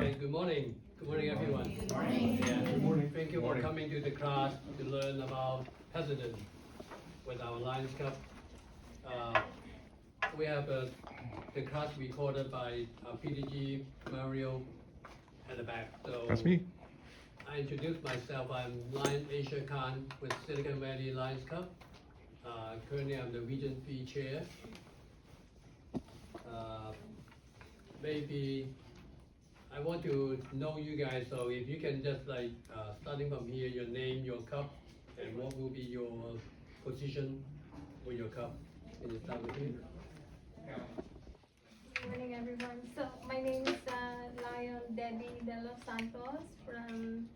Right, good morning. Good morning, everyone. Good morning. Yeah. Good morning. Thank you for coming to the class to learn about president with our Lions Club. We have the class recorded by PDG Mario at the back. So That's me. I introduce myself. I'm Lion Asia Khan with Silicon Valley Lions Club. Currently, I'm the Region 3 chair. Maybe I want to know you guys, so if you can just starting from here, your name, your cup, and what will be your position with your cup. Can you start with me? Good morning, everyone. So my name is Lion Debbie De Los Santos from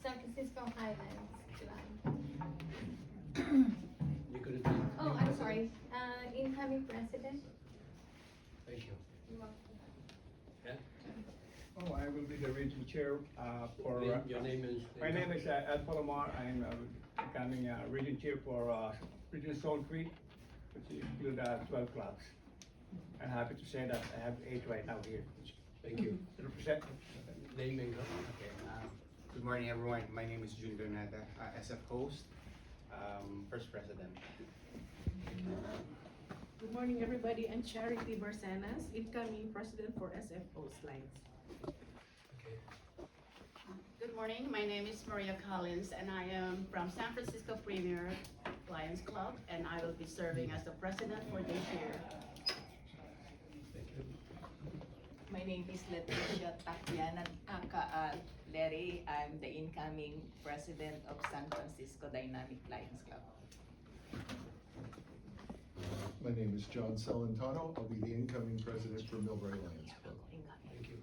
San Francisco Highlands Club. You could have. Oh, I'm sorry. Incoming president. Thank you. You're welcome. Yeah? Oh, I will be the region chair for. Your name is. My name is Ed Palomar. I'm becoming region chair for Region Zone 3, which include 12 clubs. I'm happy to say that I have 8 right now here. Thank you. Represent. Name and cup. Okay, good morning, everyone. My name is June Bernada, SF host, first president. Good morning, everybody. I'm Charity Barcenas, incoming president for SF Host Lines. Okay. Good morning, my name is Maria Collins and I am from San Francisco Premier Lions Club and I will be serving as the president for this year. Thank you. My name is Leticia Tacliana aka Larry. I'm the incoming president of San Francisco Dynamic Lions Club. My name is John Celentano. I'll be the incoming president for Millbrae Lions Club. Thank you.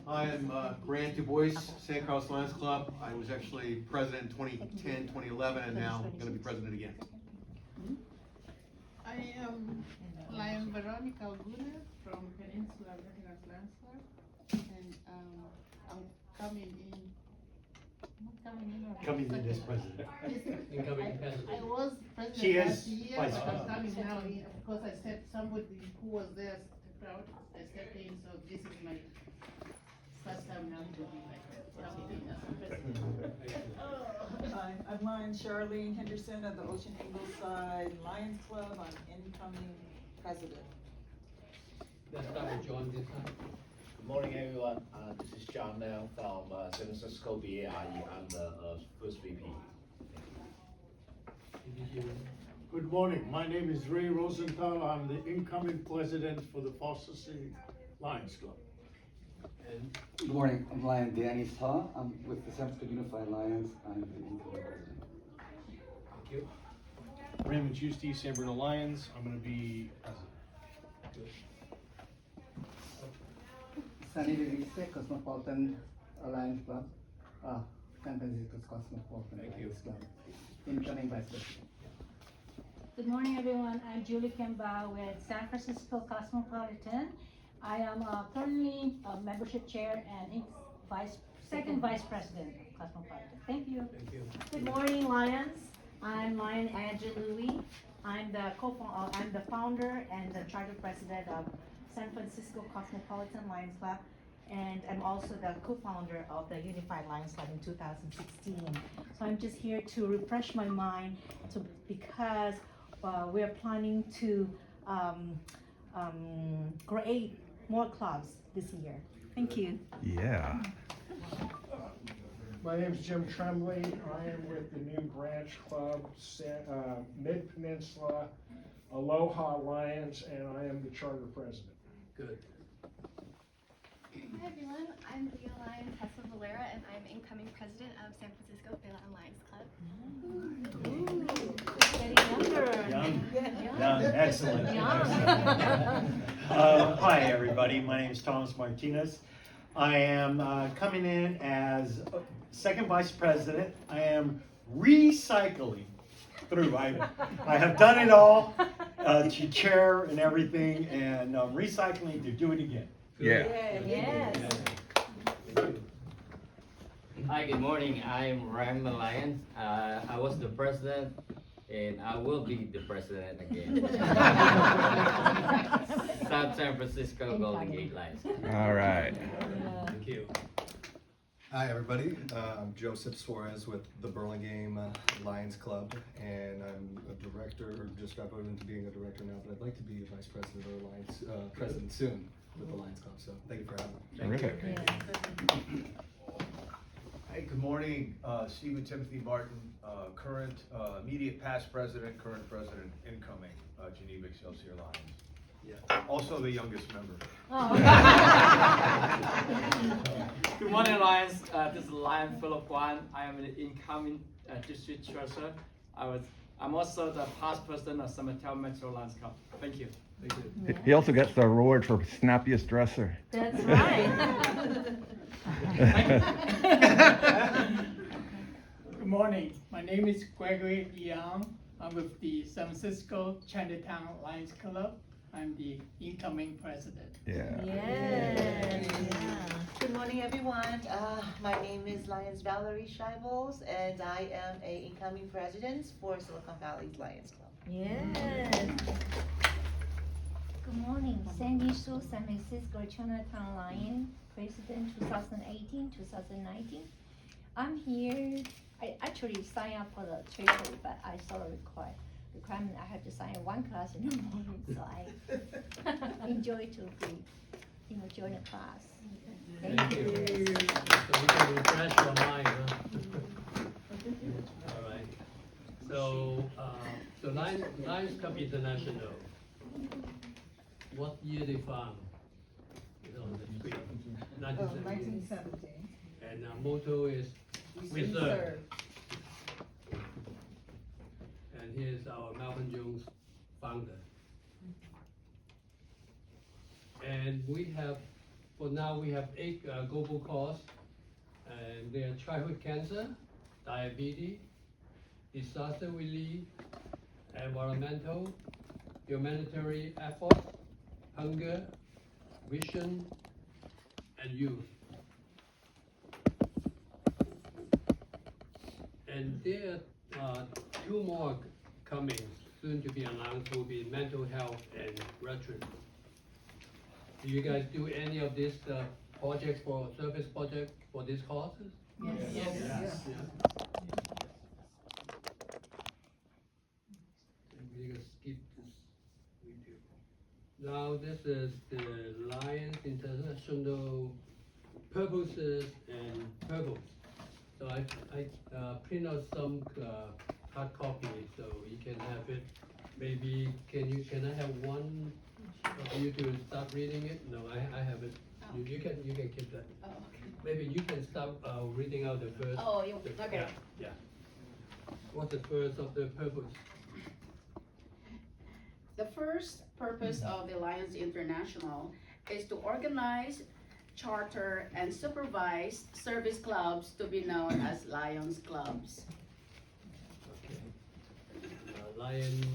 I am Grant Du Bois, St. Carlos Lions Club. I was actually president in 2010, 2011, and now I'm going to be president again. I am Lion Veronica Oguna from Peninsula Veterans Lions Club, and I'm coming in. Coming in as president. Incoming president. I was president She is last year, vice but I'm president. coming now in because I stepped somebody who was there stepped out. I stepped in, so this is my first time now to be coming in as president. Hi, I'm Lion Charlene Henderson of the Ocean Ingleside Lions Club. I'm incoming president. Let's start with John this time. Good morning, everyone. This is John now from San Francisco BAIE. I'm the first VP. Good morning. My name is Ray Rosenthal. I'm the incoming president for the Foster City Lions Club. And Good morning, I'm Lion Danny Saw. I'm with the San Francisco Unified Lions. I'm the incoming president. thank you. Raymond Justi, San Bruno Lions. I'm going to be president. Sunny Release, Cosmopolitan Lions Club. San Francisco Cosmopolitan Thank you. Lions Club. Incoming vice president. Good morning, everyone. I'm Julie Kemba with San Francisco Cosmopolitan. I am currently a membership chair and second vice president of Cosmopolitan. Thank you. Thank you. Good morning, Lions. I'm Lion Angelou. I'm the founder and the charter president of San Francisco Cosmopolitan Lions Club, and I'm also the co-founder of the Unified Lions Club in 2016. So I'm just here to refresh my mind because we're planning to create more clubs this year. Thank you. Yeah. My name is Jim Tremblay. I am with the New Branch Club, Mid-Peninsula Aloha Lions, and I am the charter president. Good. Hi everyone, I'm Leah Lion Tessa Valera and I'm incoming president of San Francisco Bayline Lions Club. Getting younger. Young, excellent. Young. Hi, everybody. My name is Thomas Martinez. I am coming in as second vice president. I am recycling through. I have done it all to chair and everything, and recycling to do it again. Yeah. Yes. Hi, good morning. I'm Ryan Malayan. I was the president and I will be the president again. South San Francisco Golden Gate Lions. All right. Thank you. Hi, everybody. I'm Joseph Suarez with the Burlingame Lions Club, and I'm a director, or just got voted into being a director now, but I'd like to be a vice president or Lions president soon with the Lions Club. So thank you for having me. Terrific. Hey, good morning, Stephen Timothy Martin, current, immediate past president, current president, incoming, Geneva Excelsior Lions. Yeah. Also the youngest member. Good morning, Lions. This is Lion Philip Wan. I am the incoming district treasurer. I'm also the past president of San Mateo Metro Lions Club. Thank you. Thank you. He also gets the award for snappiest dresser. That's right. Good morning. My name is Gregory Young. I'm with the San Francisco Chinatown Lions Club. I'm the incoming president. Yeah. Yes. Good morning, everyone. My name is Lions Valerie Scheibels, and I am a incoming president for Silicon Valley's Lions Club. Yes. Good morning, Sandy Su, San Francisco Chinatown Lion, President 2018-2019. I'm here, I actually signed up for the treasury, but I saw the requirement I had to sign one class in the morning, so I enjoy to be, join the class. Thank you. So we can refresh your mind, huh? All right. So, so Lions Club International, what year they found? It's on the screen. 1917. And our motto is we serve. And here's our Malcolm Jones founder. And we have, for now, we have 8 global causes, and they are childhood cancer, diabetes, disaster relief, environmental, humanitarian effort, hunger, vision, and youth. And there are 2 more coming, soon to be announced, will be mental health and veterans. Do you guys do any of these projects for service project for these causes? Yes. Yes. We can skip this video. Now this is the Lions International purposes and purpose. So I print out some hard copy so you can have it. Maybe can I have one of you to start reading it? No, I have it. Oh. You can keep that. Oh, okay. Maybe you can start reading out the first. Oh, okay. Yeah. What's the first of the purpose? The first purpose of the Lions International is to organize, charter, and supervise service clubs to be known as Lions Clubs. Okay. Lion,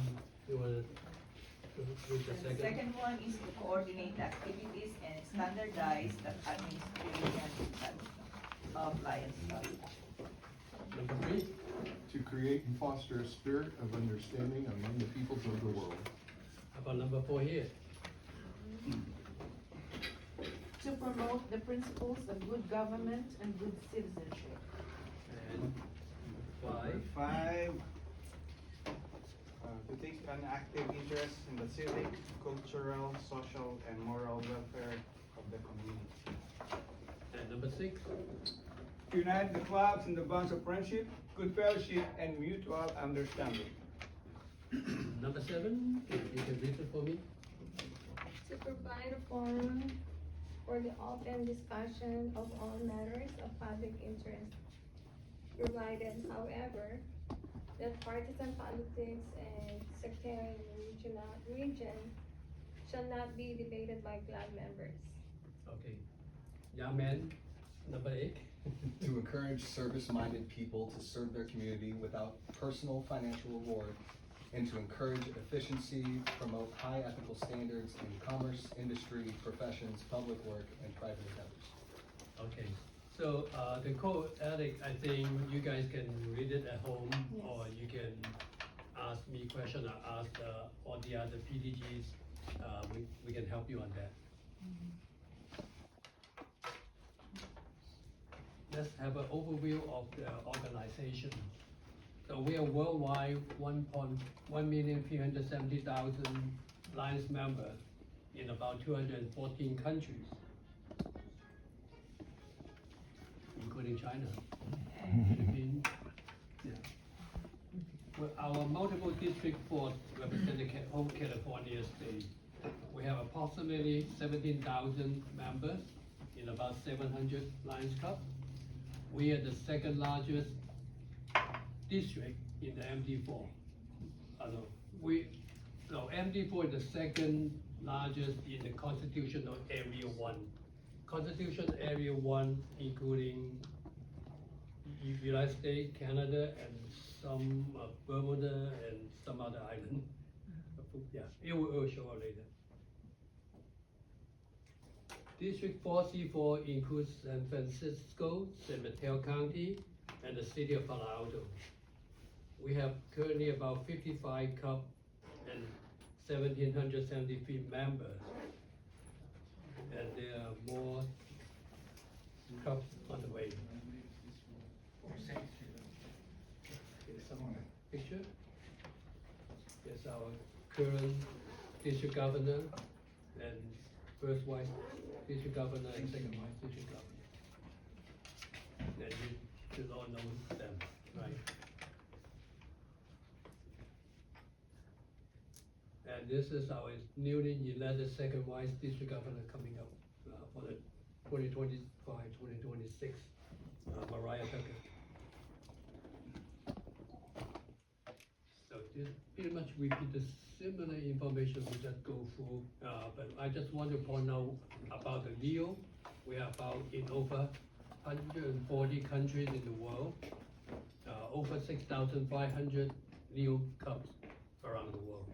you want to read the The second? second one is to coordinate activities and standardize the administration of Lions Club. Number 3? To create and foster a spirit of understanding among the peoples of the world. How about number 4 here? To promote the principles of good government and good citizenship. And 5? 5, to take an active interest in the civic, cultural, social, and moral welfare of the community. And number 6? To unite the clubs in the bonds of friendship, good fellowship, and mutual understanding. Number 7? You can read it for me. To provide a forum for the open discussion of all matters of public interest, provided, however, that partisan politics and sectarian region shall not be debated by club members. Okay. Young man, number 8. To encourage service-minded people to serve their community without personal financial reward, and to encourage efficiency, promote high ethical standards in commerce, industry, professions, public work, and private endeavors. Okay. So the code ethic, I think you guys can read it at home, Yes. or you can ask me question, or ask all the other PDGs, we can help you on that. Let's have an overview of the organization. So we are worldwide 1,370,000 Lions members in about 214 countries, including China, Philippines. Yeah. Well, our multiple district force represent the whole California state. We have approximately 17,000 members in about 700 Lions Club. We are the second largest district in the MD4. MD4 is the second largest in the Constitutional Area 1. Constitutional Area 1 including United States, Canada, and some Bermuda and some other island. Yeah, it will show later. District 4C4 includes San Francisco, San Mateo County, and the city of Palo Alto. We have currently about 55 clubs and 1,773 members. And there are more clubs on the way. Here's some picture. Here's our current district governor and first vice district governor and second vice district governor. And you should all know them, right? And this is our newly elected second vice district governor coming up for the 2025-2026, Mariah Tucker. So this pretty much repeat the similar information we just go through, but I just want to point out about the Leo. We are about in over 140 countries in the world, over 6,500 Leo clubs around the world.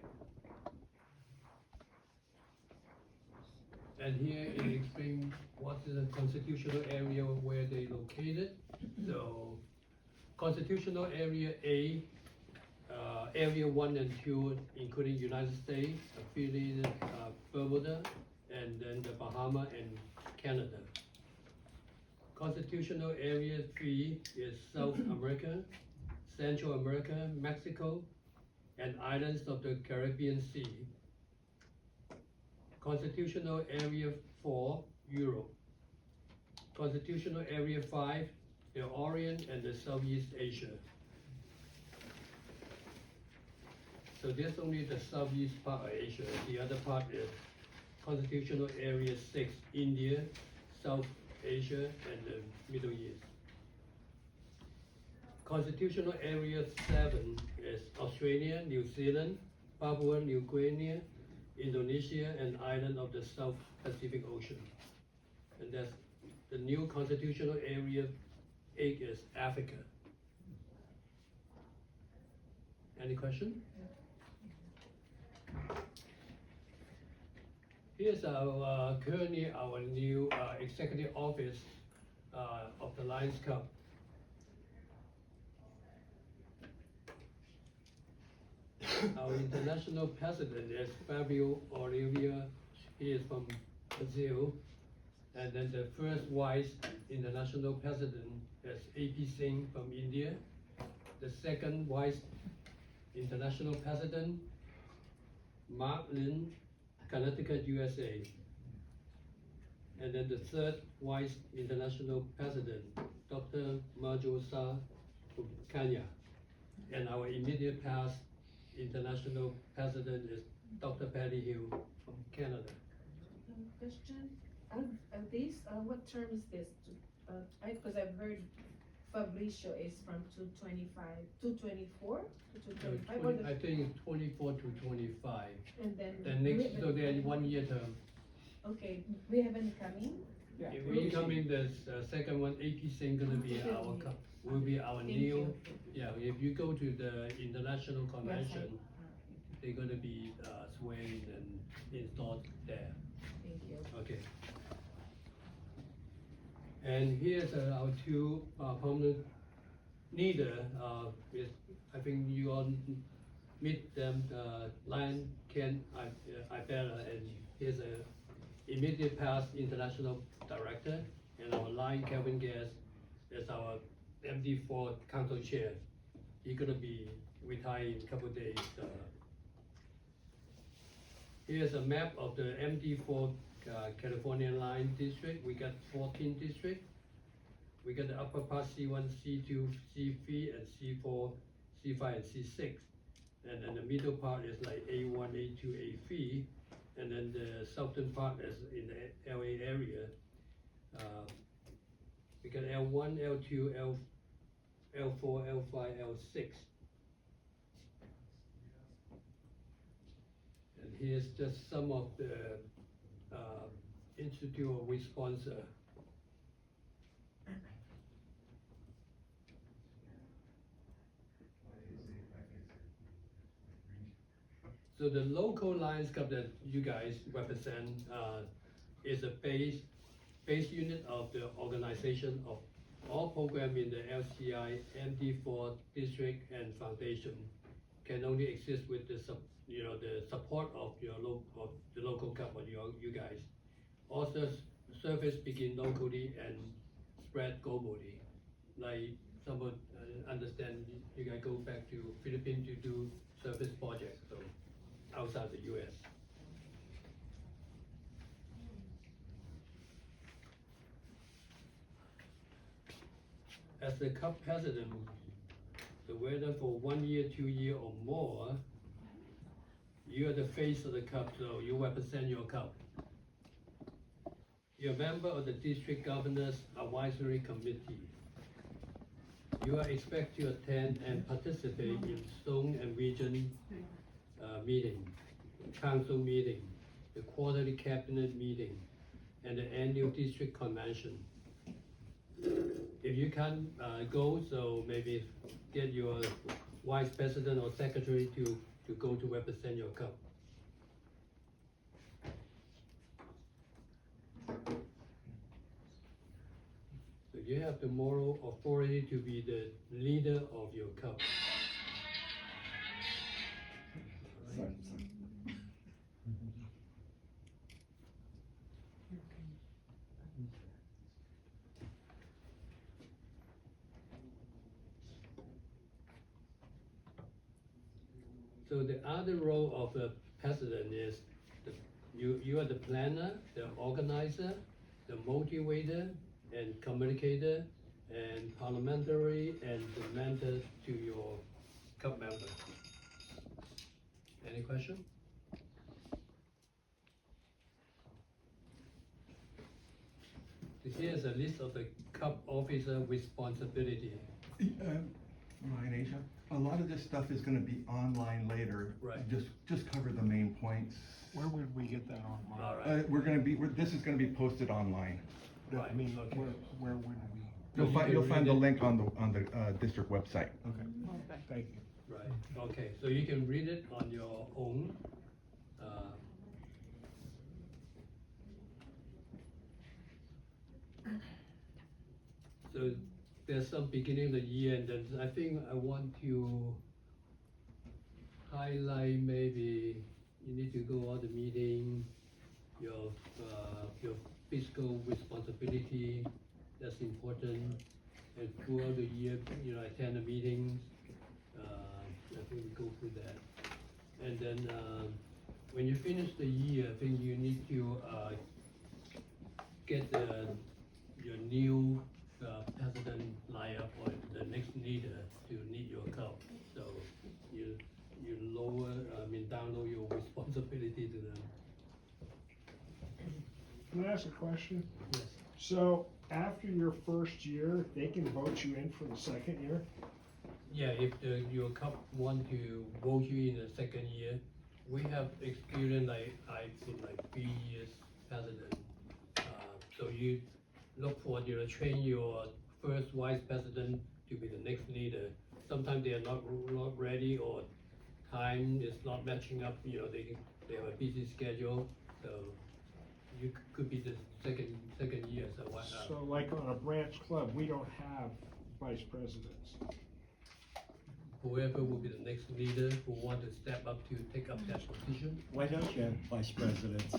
And here it explains what is the constitutional area where they located. So constitutional area A, area 1 and 2, including United States, affiliated Bermuda, and then the Bahamas and Canada. Constitutional area 3 is South America, Central America, Mexico, and islands of the Caribbean Sea. Constitutional area 4, Europe. Constitutional area 5, the Orient and the Southeast Asia. So there's only the southeast part of Asia. The other part is Constitutional Area 6, India, South Asia, and the Middle East. Constitutional Area 7 is Australia, New Zealand, Papua New Guinea, Indonesia, and island of the South Pacific Ocean. And that's the new Constitutional Area 8 is Africa. Any question? Here's our currently our new executive office of the Lions Club. Our international president is Fabio Olivia. He is from Brazil. And then the first vice international president is A.P. Singh from India. The second vice international president, Mark Lin, Connecticut, USA. And then the third vice international president, Dr. Marjo Shah from Kenya. And our immediate past international president is Dr. Patty Hill from Canada. Question, what term is this? Because I've heard Fabricio is from 224 to 225. I think it's 24 to 25. And then. The next, so they're 1 year term. Okay, we have any coming? If we come in the second one, AP Singh gonna be will be our Thank new, you. yeah, if you go to the international convention, they're gonna be sworn and installed there. Thank you. Okay. And here's our two permanent leader. I think you all meet them, Lion Ken Ibella, and he's a immediate past international director, and our Lion Kelvin Guest is our MD4 council chair. He's gonna be retired in a couple of days. Here's a map of the MD4 California Line District. We got 14 districts. We got the upper part C1, C2, C3, and C4, C5, and C6. And then the middle part is like A1, A2, A3. And then the southern part is in the LA area. We got L1, L2, L4, L5, L6. And here's just some of the institute we sponsor. So the local Lions Club that you guys represent is a base unit of the organization of all programs in the LCI, MD4 district and foundation can only exist with the support of the local club or you guys. Also, service begin locally and spread globally. Like someone understand, you guys go back to Philippines to do service projects, so outside the U.S. As the club president, whether for 1 year, 2 years, or more, you are the face of the club, so you represent your club. You're a member of the district governor's advisory committee. You are expected to attend and participate in zone and region meeting, council meeting, the quarterly cabinet meeting, and the annual district convention. If you can't go, so maybe get your vice president or secretary to go to represent your club. So you have the moral authority to be the leader of your club. So the other role of the president is you are the planner, the organizer, the motivator, and communicator, and parliamentary, and the mentor to your club member. Any question? Here's a list of the club officer responsibility. Ryan Asia, a lot of this stuff is gonna be online later. Right. Just cover the main points. Where would we get that online? All right. This is gonna be posted online. Right. I mean, Okay. where would we? You'll find the link on the district website. Okay, thank you. Right, okay, so you can read it on your own. So there's some beginning of the year, and then I think I want to highlight maybe you need to go all the meeting, your fiscal responsibility, that's important. And throughout the year, attend the meetings. I think we go through that. And then when you finish the year, I think you need to get your new president lineup or the next leader to lead your club. So you download your responsibility to them. Can I ask a question? Yes. So after your first year, they can vote you in for the second year? Yeah, if your club want to vote you in the second year, we have experience I've been 3 years president. So you look for, train your first vice president to be the next leader. Sometimes they are not ready or time is not matching up, they have a busy schedule. So you could be the second year, so why not? So like on a branch club, we don't have vice presidents. whoever will be the next leader who want to step up to take up that position. Why don't you have vice presidents?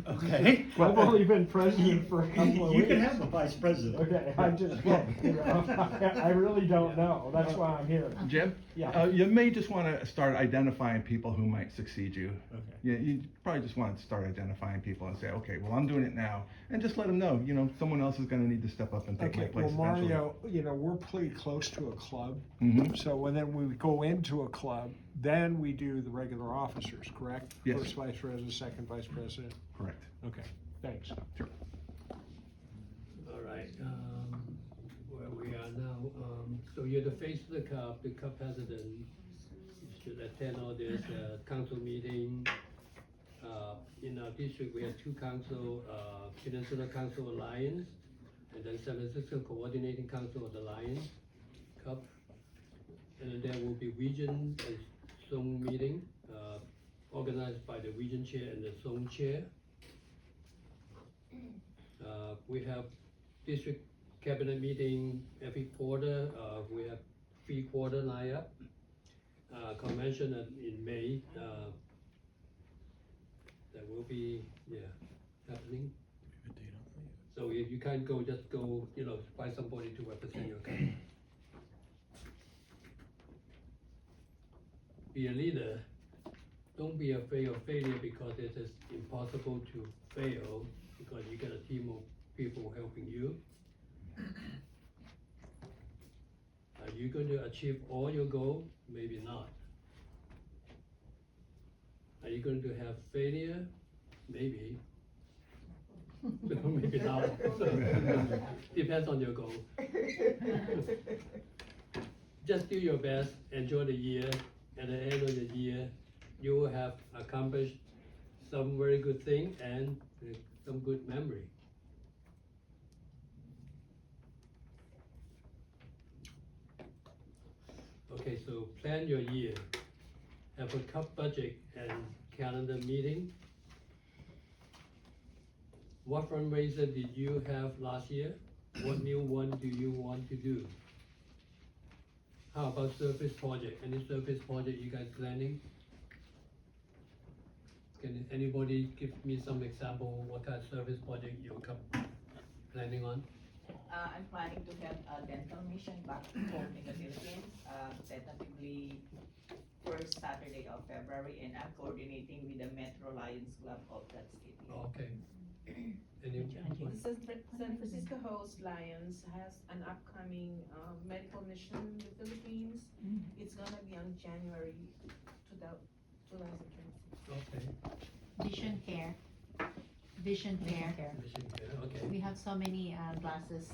Okay. I've only been president for a couple of weeks. You can have a vice president. Okay, I just, I really don't know, that's why I'm here. Jim? Yeah. You may just want to start identifying people who might succeed you. Okay. You probably just want to start identifying people and say, okay, well, I'm doing it now, and just let them know, someone else is going to need to step up and take my Okay, place well, eventually. Mario, we're pretty close to a club. Mhm. So when then we go into a club, then we do the regular officers, correct? Yes. First vice president, second vice president? Correct. Okay, thanks. Sure. All right, where we are now, so you're the face of the cup president. You should attend all this, council meeting. In our district, we have two council, Peninsula Council Alliance, and then San Francisco Coordinating Council of the Lions Cup. And then there will be region and zone meeting, organized by the region chair and the zone chair. We have district cabinet meeting every quarter. We have 3 quarter line up. Convention in May. That will be, happening. So if you can't go, just go, find somebody to represent your company. Be a leader. Don't be afraid of failure because it is impossible to fail because you get a team of people helping you. Are you going to achieve all your goals? Maybe not. Are you going to have failure? Maybe. Maybe not. Depends on your goal. Just do your best, enjoy the year. At the end of the year, you will have accomplished some very good thing and some good memory. Okay, so plan your year. Have a cup budget and calendar meeting. What fundraiser did you have last year? What new one do you want to do? How about service project? Any service project you guys planning? Can anybody give me some example what kind of service project you're planning on? I'm planning to have a dental mission back home in the Philippines, tentatively first Saturday of February, and I'm coordinating with the Metro Lions Club of that city. Okay. San Francisco Host Lions has an upcoming medical mission in the Philippines. It's gonna be on January 2020. Okay. Vision Care. Vision Care. Okay. We have so many glasses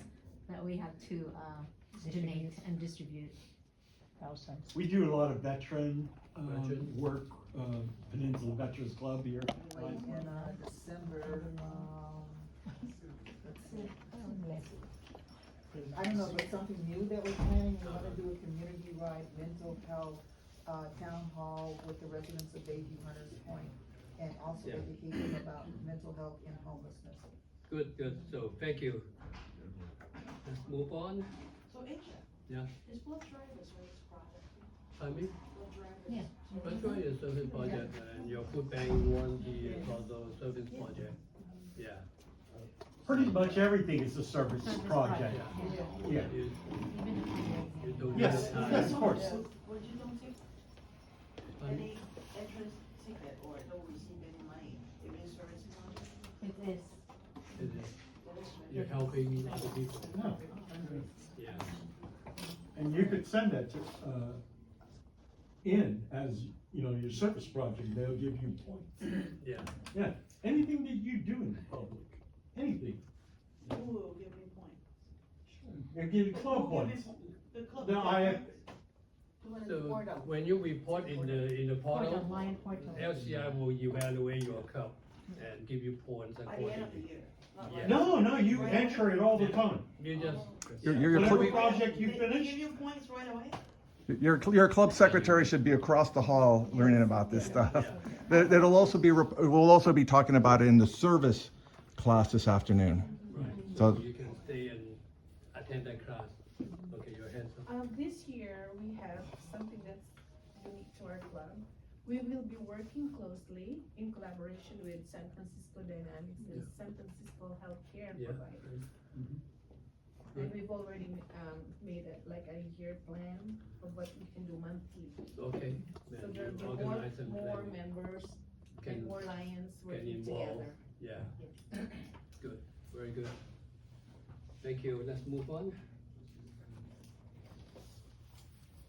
that we have to donate and distribute. Thousands. We do a lot of veteran work, Peninsula Veterans Club here. In December, I don't know, but something new that we're planning, we wanna do a community-wide mental health, town hall with the residents of Bayview Hunters Point, and also educate them about mental health and homelessness. Good, so thank you. Let's move on. So Asia. Yeah. Is Blood Drivers race product? Pardon me? Blood Drivers. Yeah. That's right, your service project, and your food bank won the also service project. Yeah. Pretty much everything is a service project. Yeah. You don't Yes, have time. yes, of course. Would you don't take any entrance ticket or don't receive any money if it's service project? It is. It is. You're helping other people. Yeah. And you could send that to, in as, your service project, they'll give you points. Yeah. Yeah, anything that you do in the public, anything, Who will give me points? they'll give you club Who points. give me the club? Now, So when you report in the portal, Portal, Lion Portal. LCI will evaluate your cup and give you points By the end of the accordingly. year? Yeah. No, you enter it all the time. You just. Whatever project you They finish, give you points right away? Your club secretary should be across the hall learning about this stuff. It'll also be, we'll also be talking about it in the service class this afternoon. Right. So You can stay and attend that class. Okay. We will be working closely in collaboration with San Francisco Dynamics and San Francisco Healthcare Yeah. Providers. Mhm. And we've already made a year plan of what we can do monthly. Okay. So Then there'll you be more, organize and more plan. members Can- and more lions Can working involve, together. yeah, Yes. good, very good. Thank you, let's move on.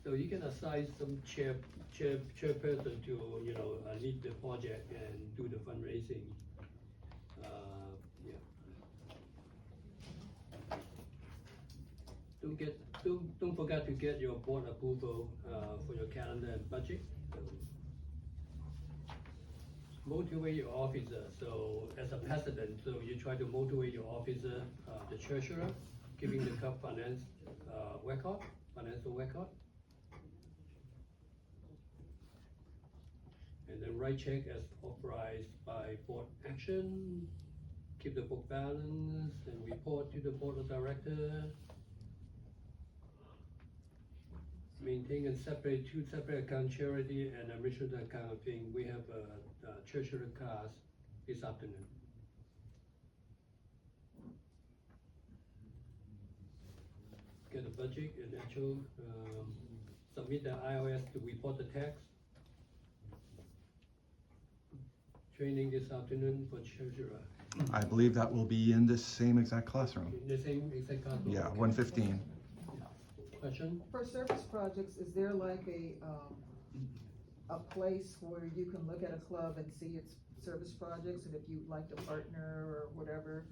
So you can assign some chairperson to, lead the project and do the fundraising. Yeah. Don't forget to get your board approval, for your calendar and budget. Motivate your officer, so as a president, so you try to motivate your officer, the treasurer, keeping the cup financial record. And then write check as authorized by board action, keep the book balance and report to the board of director. Maintain and separate two separate account, charity and administrative account thing. We have a treasurer class this afternoon. Get a budget and actual, submit the IRS to report the tax. Training this afternoon for treasurer. I believe that will be in this same exact classroom. The same exact classroom? Yeah, Okay. 115. Question? For service projects, is there like a place where you can look at a club and see its service projects, and if you'd like to partner or whatever,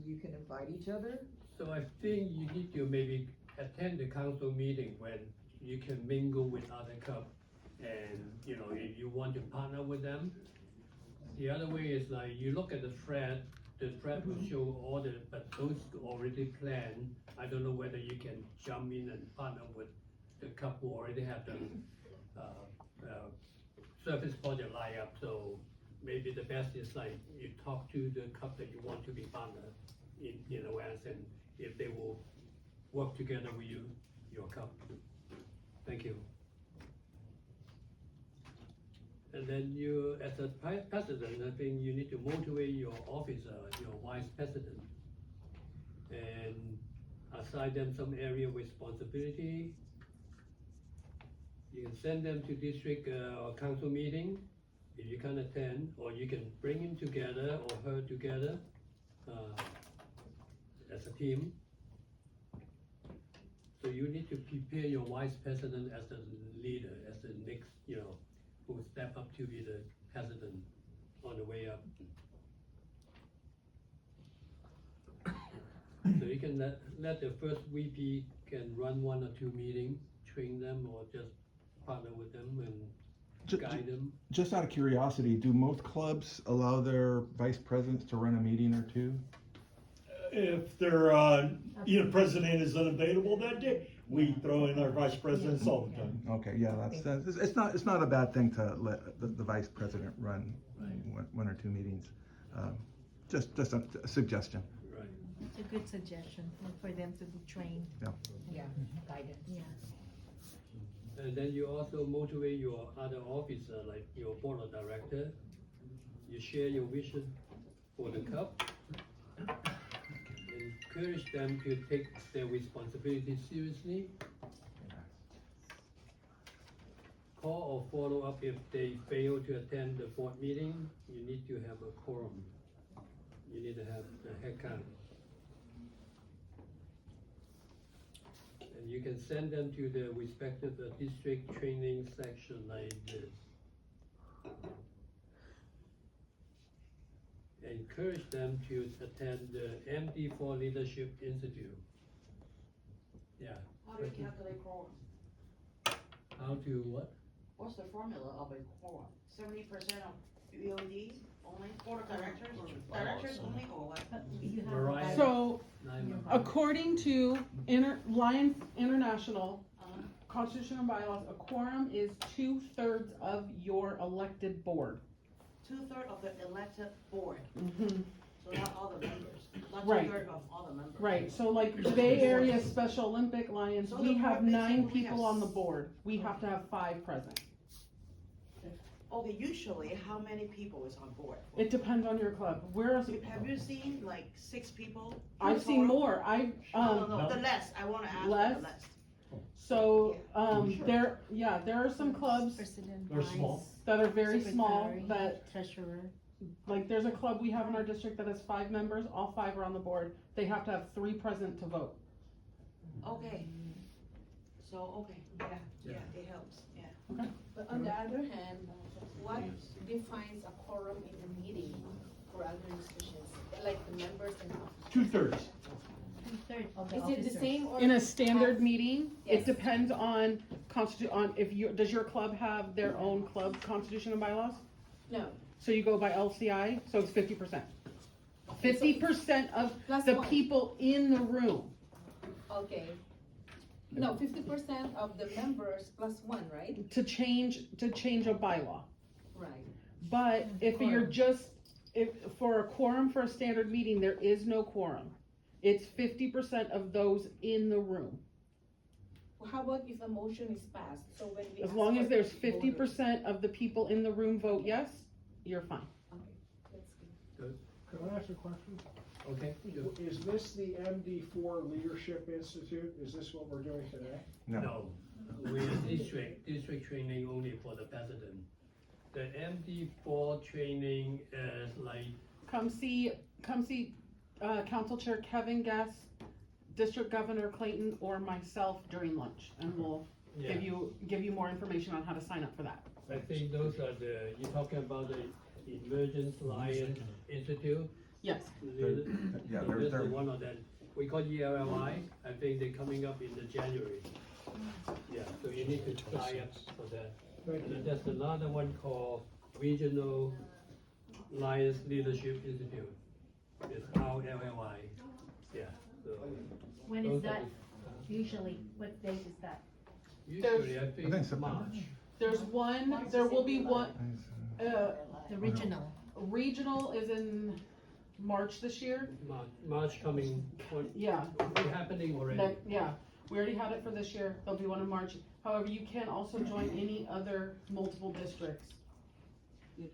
you can invite each other? So I think you need to maybe attend the council meeting when you can mingle with other clubs. And, if you want to partner with them. The other way is like, you look at the thread will show all but those already planned. I don't know whether you can jump in and partner with the couple who already have the, service project lined up. So maybe the best is like, you talk to the couple that you want to be partner in advance, and if they will work together with you, your couple. Thank you. And then you, as a president, I think you need to motivate your officer, your vice president, and assign them some area of responsibility. You can send them to district or council meeting if you can't attend, or you can bring him together or her together as a team. So you need to prepare your vice president as the leader, as the next, who will step up to be the president on the way up. So you can let the first VP can run 1 or 2 meetings, train them, or just partner with them and guide them. Just out of curiosity, do most clubs allow their vice presidents to run a meeting or two? If their, president is unavailable that day, we throw in our vice presidents all the time. Okay, yeah, it's not a bad thing to let the vice president run 1 or 2 meetings. Just a suggestion. Right. It's a good suggestion for them to be trained. Yeah. Yeah, guidance. Yeah. And then you also motivate your other officer, like your board of director. You share your vision for the cup. Encourage them to take their responsibility seriously. Call or follow up if they fail to attend the board meeting. You need to have a quorum. You need to have the head count. And you can send them to the respective district training section like this. Encourage them to attend the MD4 Leadership Institute. Yeah. How do you calculate quorum? How to what? What's the formula of a quorum? 70% of BOD only, board of directors only, or what? Mariah? So, Naima. according to Lions International, Constitution and bylaws, a quorum is 2/3 of your elected board. 2/3 of the elected board, Mm-hmm. so not all the members, not Right. 2/3 of all the members. Right, so like Bay Area Special Olympic Lions, So we the have board 9 basically people has- on the board. We have to have 5 present. Okay, usually, how many people is on board? It depends on your club. Where else? Have you seen like 6 people? I've seen total? more. No, the less, I wanna ask for less? the less. So, there are some clubs They're small. that are very small, Secretary, that, treasurer. like, there's a club we have in our district that has 5 members, all 5 are on the board. They have to have 3 present to vote. Okay. So, okay, yeah, it helps, yeah. But on the other hand, what defines a quorum in a meeting for other institutions, like the members and officers? 2/3. Two-thirds of the Is it the officers. same or? In a standard meeting, it Yes. depends on does your club have their own club constitution and bylaws? No. So you go by LCI, so it's 50%. 50% of Plus the one. people in the room. Okay. No, 50% of the members plus one, right? To change a bylaw. Right. But if you're if for a quorum for a standard meeting, there is no quorum. It's 50% of those in the room. How about if a motion is passed, so when we. As ask long for as there's voters- 50% of the people in the room vote yes, you're fine. That's good. Can I ask a question? Okay. Is this the MD4 Leadership Institute? Is this what we're doing today? No, we're district training only for the president. The MD4 training is like, Come see Council Chair Kevin Guest, District Governor Clayton, or myself during lunch, and we'll yeah, give you more information on how to sign up for that. I think those are you're talking about the Emergence Lions Institute? Yes. Yeah, So that's they're- the one of them. We call ELLI, I think they're coming up in the January. Yeah, so you need to sign up for that. And then there's another one called Regional Lions Leadership Institute. It's RLLI, yeah, so. When those is are that? the- Usually, what date is that? Usually, I I think think September. March. There will be one, The regional. regional is in March this year. March coming, Yeah. it's happening already. Yeah, we already had it for this year, there'll be one in March. However, you can also join any other multiple districts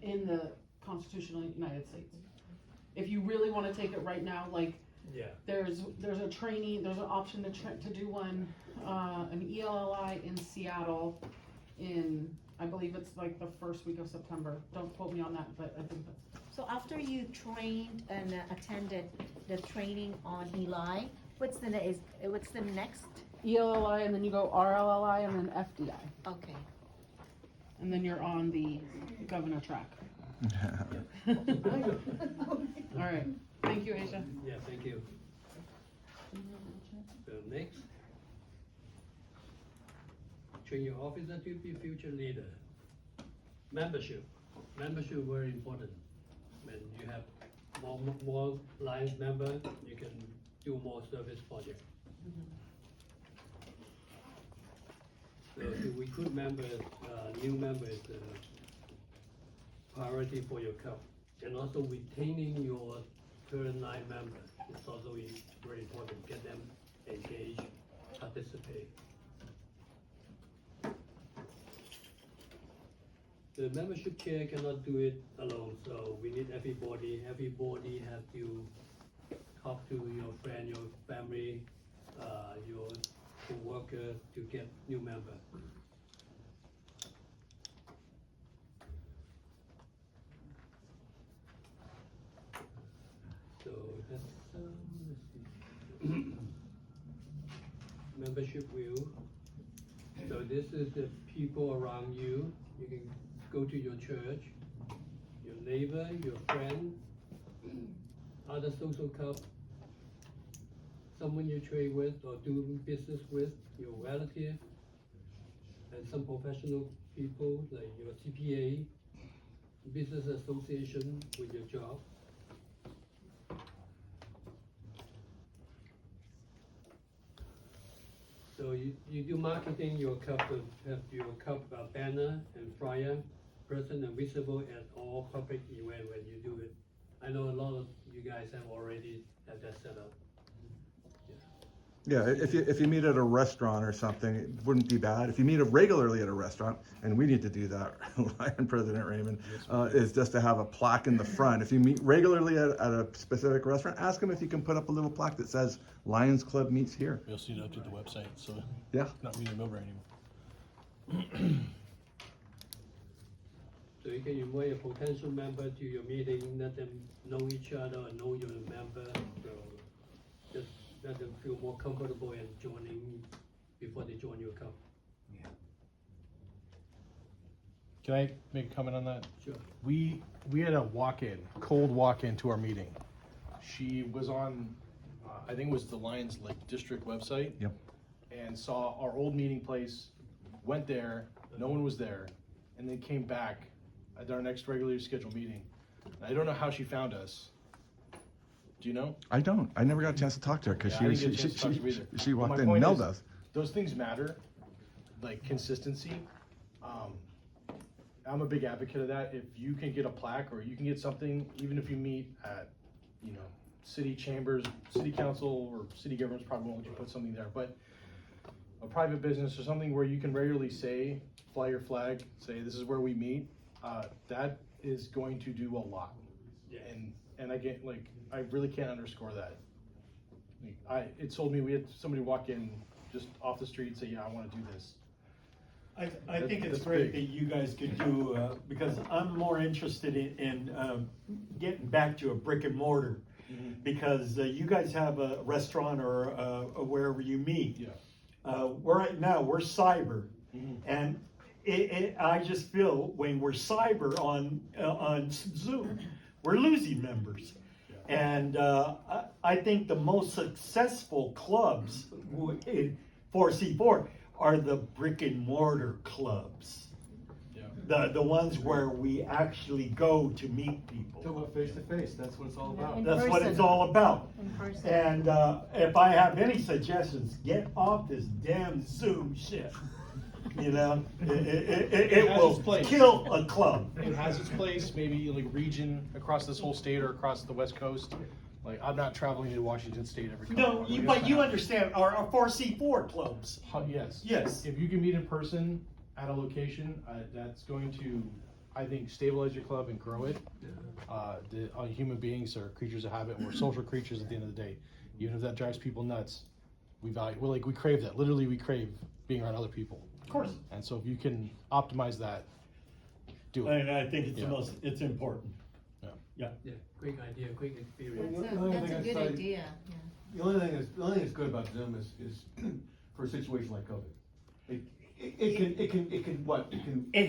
in the constitutional United States. If you really wanna take it right now, like, Yeah, there's a training, there's an option to do one, an ELLI in Seattle I believe it's like the first week of September. Don't quote me on that, but I think that's. So after you trained and attended the training on Eli, what's the next? ELLI, and then you go RLLI, and then FDI. Okay. And then you're on the governor track. All right, thank you, Asia. yeah, thank you. So next. Train your officer to be future leader. Membership very important. When you have more Lions member, you can do more service project. So to recruit members, new members, priority for your club. And also retaining your current line members is also very important. Get them engaged, participate. The membership chair cannot do it alone, so we need everybody. Everybody have to talk to your friend, your family, your co-worker to get new member. So that's, let's see. Membership wheel. So this is the people around you. You can go to your church, your neighbor, your friend, other social club, someone you trade with or do business with, your relative, and some professional people like your CPA, business association with your job. So you do marketing your cup, have your cup banner and flyer present and visible at all public event when you do it. I know a lot of you guys have already had that set up. Yeah, if you meet at a restaurant or something, it wouldn't be bad. If you meet regularly at a restaurant, and we need to do that, Lion President Raymond, is just to have a plaque in the front. If you meet regularly at a specific restaurant, ask them if you can put up a little plaque that says Lions Club meets here. We also need to update the website, so Yeah. not reading over anymore. So you can invite a potential member to your meeting, let them know each other or know your member, so just let them feel more comfortable in joining before they join your club. Can I make a comment on that? Sure. We had a cold walk-in to our meeting. She was on, I think it was the Lions district website. Yep. And saw our old meeting place, went there, no one was there, and then came back at our next regularly scheduled meeting. I don't know how she found us. Do you know? I don't. I never got a chance to talk to her because Yeah, I didn't get a chance to talk to her either. she But walked my in and point mailed is, us. Those things matter, like consistency. I'm a big advocate of that. If you can get a plaque or you can get something, even if you meet at, city chambers, city council or city governments probably won't let you put something there, but a private business or something where you can regularly say, fly your flag, say this is where we meet, that is going to do a lot. And I get I really can't underscore that. It sold me. We had somebody walk in just off the street and say, "Yeah, I want to do this." I think it's That's great big. that you guys could do, because I'm more interested in getting back to a brick and mortar. Because you guys have a restaurant or wherever you meet. Yeah. Right now, we're cyber. And I just feel when we're cyber on Zoom, we're losing members. And I think the most successful clubs in 4C4 are the brick and mortar clubs. The ones where we actually go to meet people. Talk about face to face, that's what it's all about. That's what it's all about. In person. And if I have any suggestions, get off this damn Zoom shit. It has will its place. kill a club. It has its place, maybe region across this whole state or across the West Coast. I'm not traveling to Washington State every couple No, of months. but you understand, our 4C4 clubs. Yes. Yes. If you can meet in person at a location, that's going to, I think, stabilize your club and grow it. Human beings are creatures of habit, and we're social creatures at the end of the day. Even if that drives people nuts, we crave that. Literally, we crave being around other people. Of course. And so if you can optimize that, do it. And I think it's important. Yeah. Yeah, great idea, great experience. That's a good idea, yeah. The only thing that's good about Zoom is for a situation like COVID. It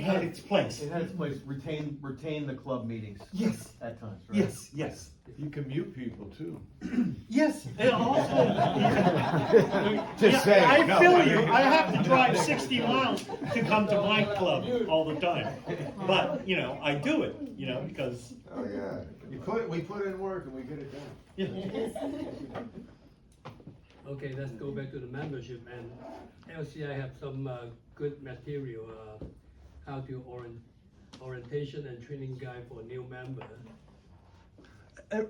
had its place. It had its place, retain the club meetings. Yes. At times, right? Yes. You can mute people too. Yes, and also. Just saying, I no, feel I you. mean- I have to drive 60 miles to come to my club all the time. But, I do it, because. Oh, yeah. We put in work and we get it done. Okay, let's go back to the membership, and LCI have some good material, how to orientation and training guide for new member.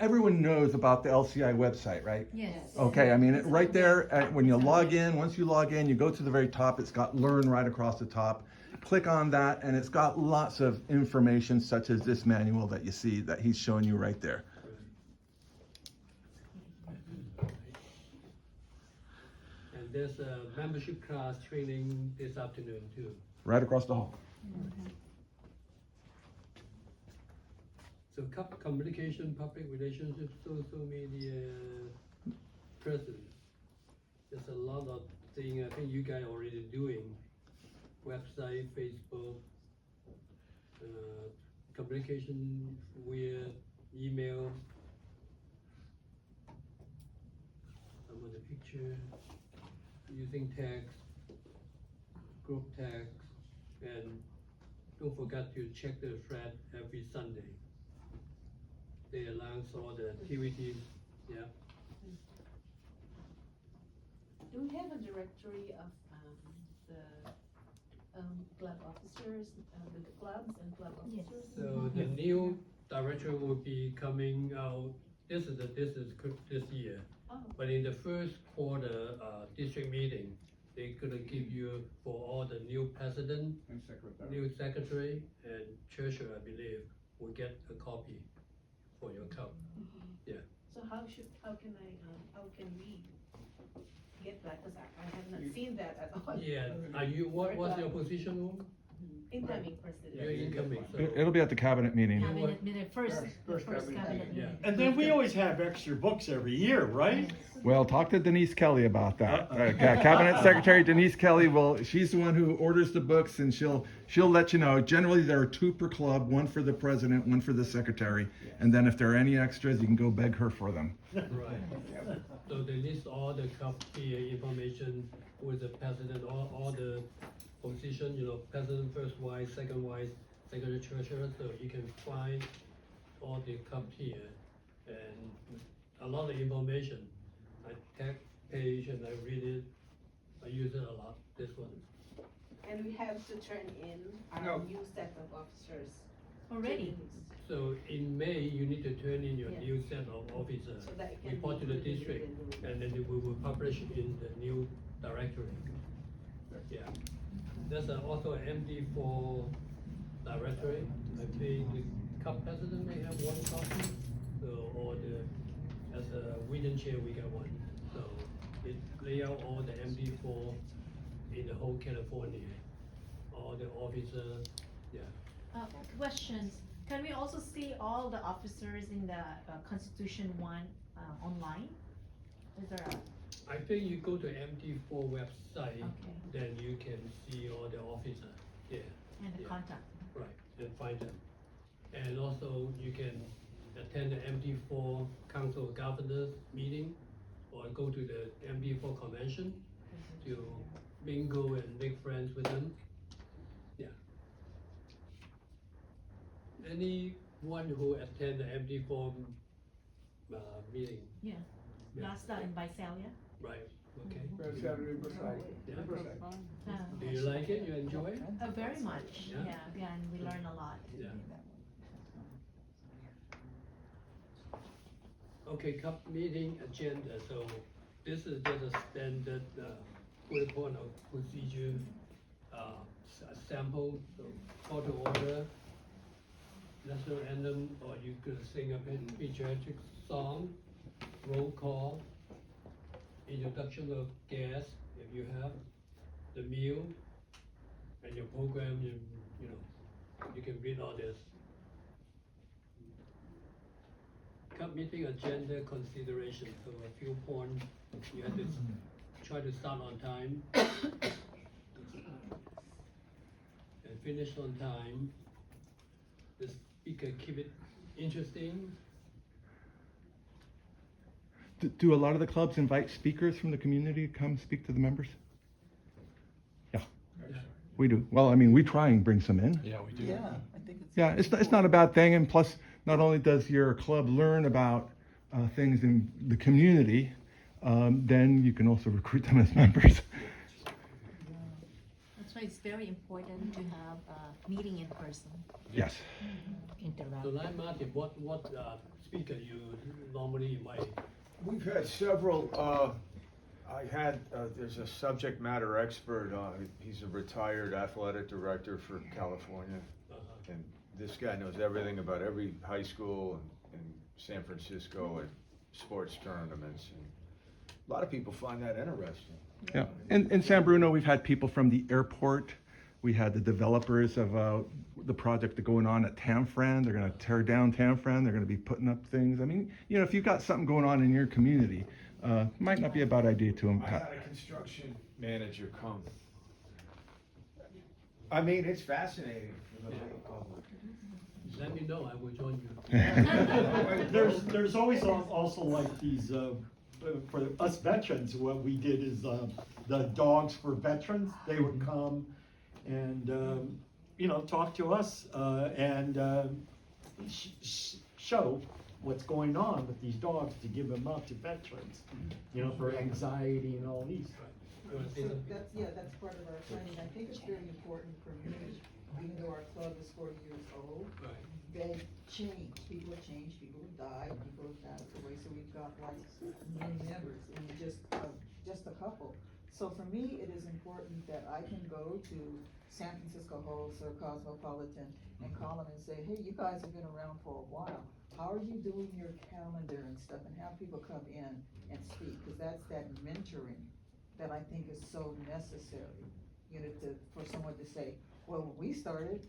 Everyone knows about the LCI website, right? Yes. Okay, I mean, right there, when you log in, once you log in, you go to the very top, it's got Learn right across the top. Click on that, and it's got lots of information, such as this manual that you see that he's showing you right there. And there's a membership class training this afternoon too. Right across the hall. So communication, public relations, social media presence. There's a lot of things I think you guys are already doing. Website, Facebook, communication via email. Some of the picture, using text, group text, and don't forget to check the thread every Sunday. They announce all the activities, yeah. Do we have a directory of the club officers, the clubs and club officers? So the new director will be coming out, this year. Oh. But in the first quarter, district meeting, they're gonna give you for all the new president, And secretary. new secretary, and treasurer, I believe, will get a copy for your cup. Yeah. So how can we get that, cause I have not seen that at all. Yeah, are you, what's your position, Wu? Incoming president. You're incoming, so. It'll be at the cabinet meeting. Cabinet meeting, the first cabinet cabinet Yeah. meeting. And then we always have extra books every year, right? Well, talk to Denise Kelly about that. Cabinet Secretary Denise Kelly she's the one who orders the books and she'll let you know. Generally, there are 2 per club, 1 for the president, 1 for the secretary. And then if there are any extras, you can go beg her for them. Right. So they list all the cup here information with the president, all the position, president, first vice, second vice, secretary, treasurer, so you can find all the cup here. And a lot of information. I tag page and I read it, I use it a lot, this one. And we have to turn in No. our new set of officers. Already. So in May, you need to turn in your Yeah. new set of officers, So that it can report to be the included district, in the- and then we will publish in the new directory. Yeah. There's also an MD4 directory. I think the cup president may have 1 copy, or as a Whedon chair, we got 1. So it lay out all the MD4 in the whole California, all the officers, yeah. Questions, can we also see all the officers in the Constitution one online? Is there I think you go to MD4 website, Okay. then you can see all the officers, yeah. and the Yeah. contact? Right, and find them. And also you can attend the MD4 Council of Governors meeting, or go to the MD4 convention to mingle and make friends with them. Yeah. Anyone who attend the MD4 meeting, Yeah, Yeah. last in Visalia. right, okay. Riverside. Yeah. Uh, Do you like it? You enjoy it? Very much, Yeah? yeah, and we learn a lot. Yeah. Okay, cup meeting agenda, so this is just a standard, bullet point of procedure, sample, so call to order, national anthem, or you could sing a patriotic song, roll call, introduction of guests, if you have, the meal, and your program, you can read all this. Cup meeting agenda consideration, so a few points, you have to try to start on time. And finish on time. The speaker keep it interesting. Do a lot of the clubs invite speakers from the community to come speak to the members? Yeah, we do. Well, I mean, we try and bring some in. Yeah, we do. Yeah, I think it's. Yeah, it's not a bad thing, and plus, not only does your club learn about things in the community, then you can also recruit them as members. That's why it's very important to have a meeting in person. Yes. So like Martin, what speaker you normally invite? We've had several, there's a subject matter expert, he's a retired athletic director for California. And this guy knows everything about every high school in San Francisco and sports tournaments. And a lot of people find that interesting. Yeah, in San Bruno, we've had people from the airport. We had the developers of the project going on at Tamfran. They're going to tear down Tamfran. They're going to be putting up things. I mean, if you've got something going on in your community, might not be a bad idea to I impact. had a construction manager come. I mean, it's fascinating for the lay public. Let me know, I will join you. There's always also like these, for us veterans, what we did is, the dogs for veterans, they would come and, talk to us, and, show what's going on with these dogs to give them up to veterans, for anxiety and all these. So that's part of our planning. I think it's very important for me, even though our club is 40 years old, they change, people have changed, people have died, people have passed away, so we've got like many members, and just a couple. So for me, it is important that I can go to San Francisco Host or Cosmopolitan and call them and say, hey, you guys have been around for a while. How are you doing your calendar and stuff, and have people come in and speak, because that's that mentoring that I think is so necessary, you know, for someone to say, well, when we started,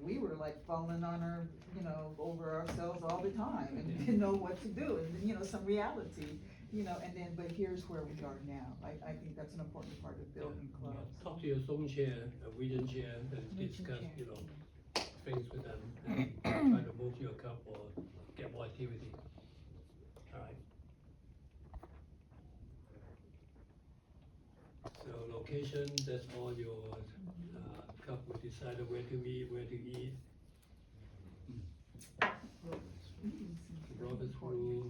we were like falling on our, you know, over ourselves all the time and didn't know what to do, and you know, some reality, you know, and then, but here's where we are now. I think that's an important part of building clubs. Talk to your zone chair, region chair, and discuss, you know, things with them, and try to move your cup or get more activity. All right. So location, that's all your couple decided where to meet, where to eat. Robert's rule.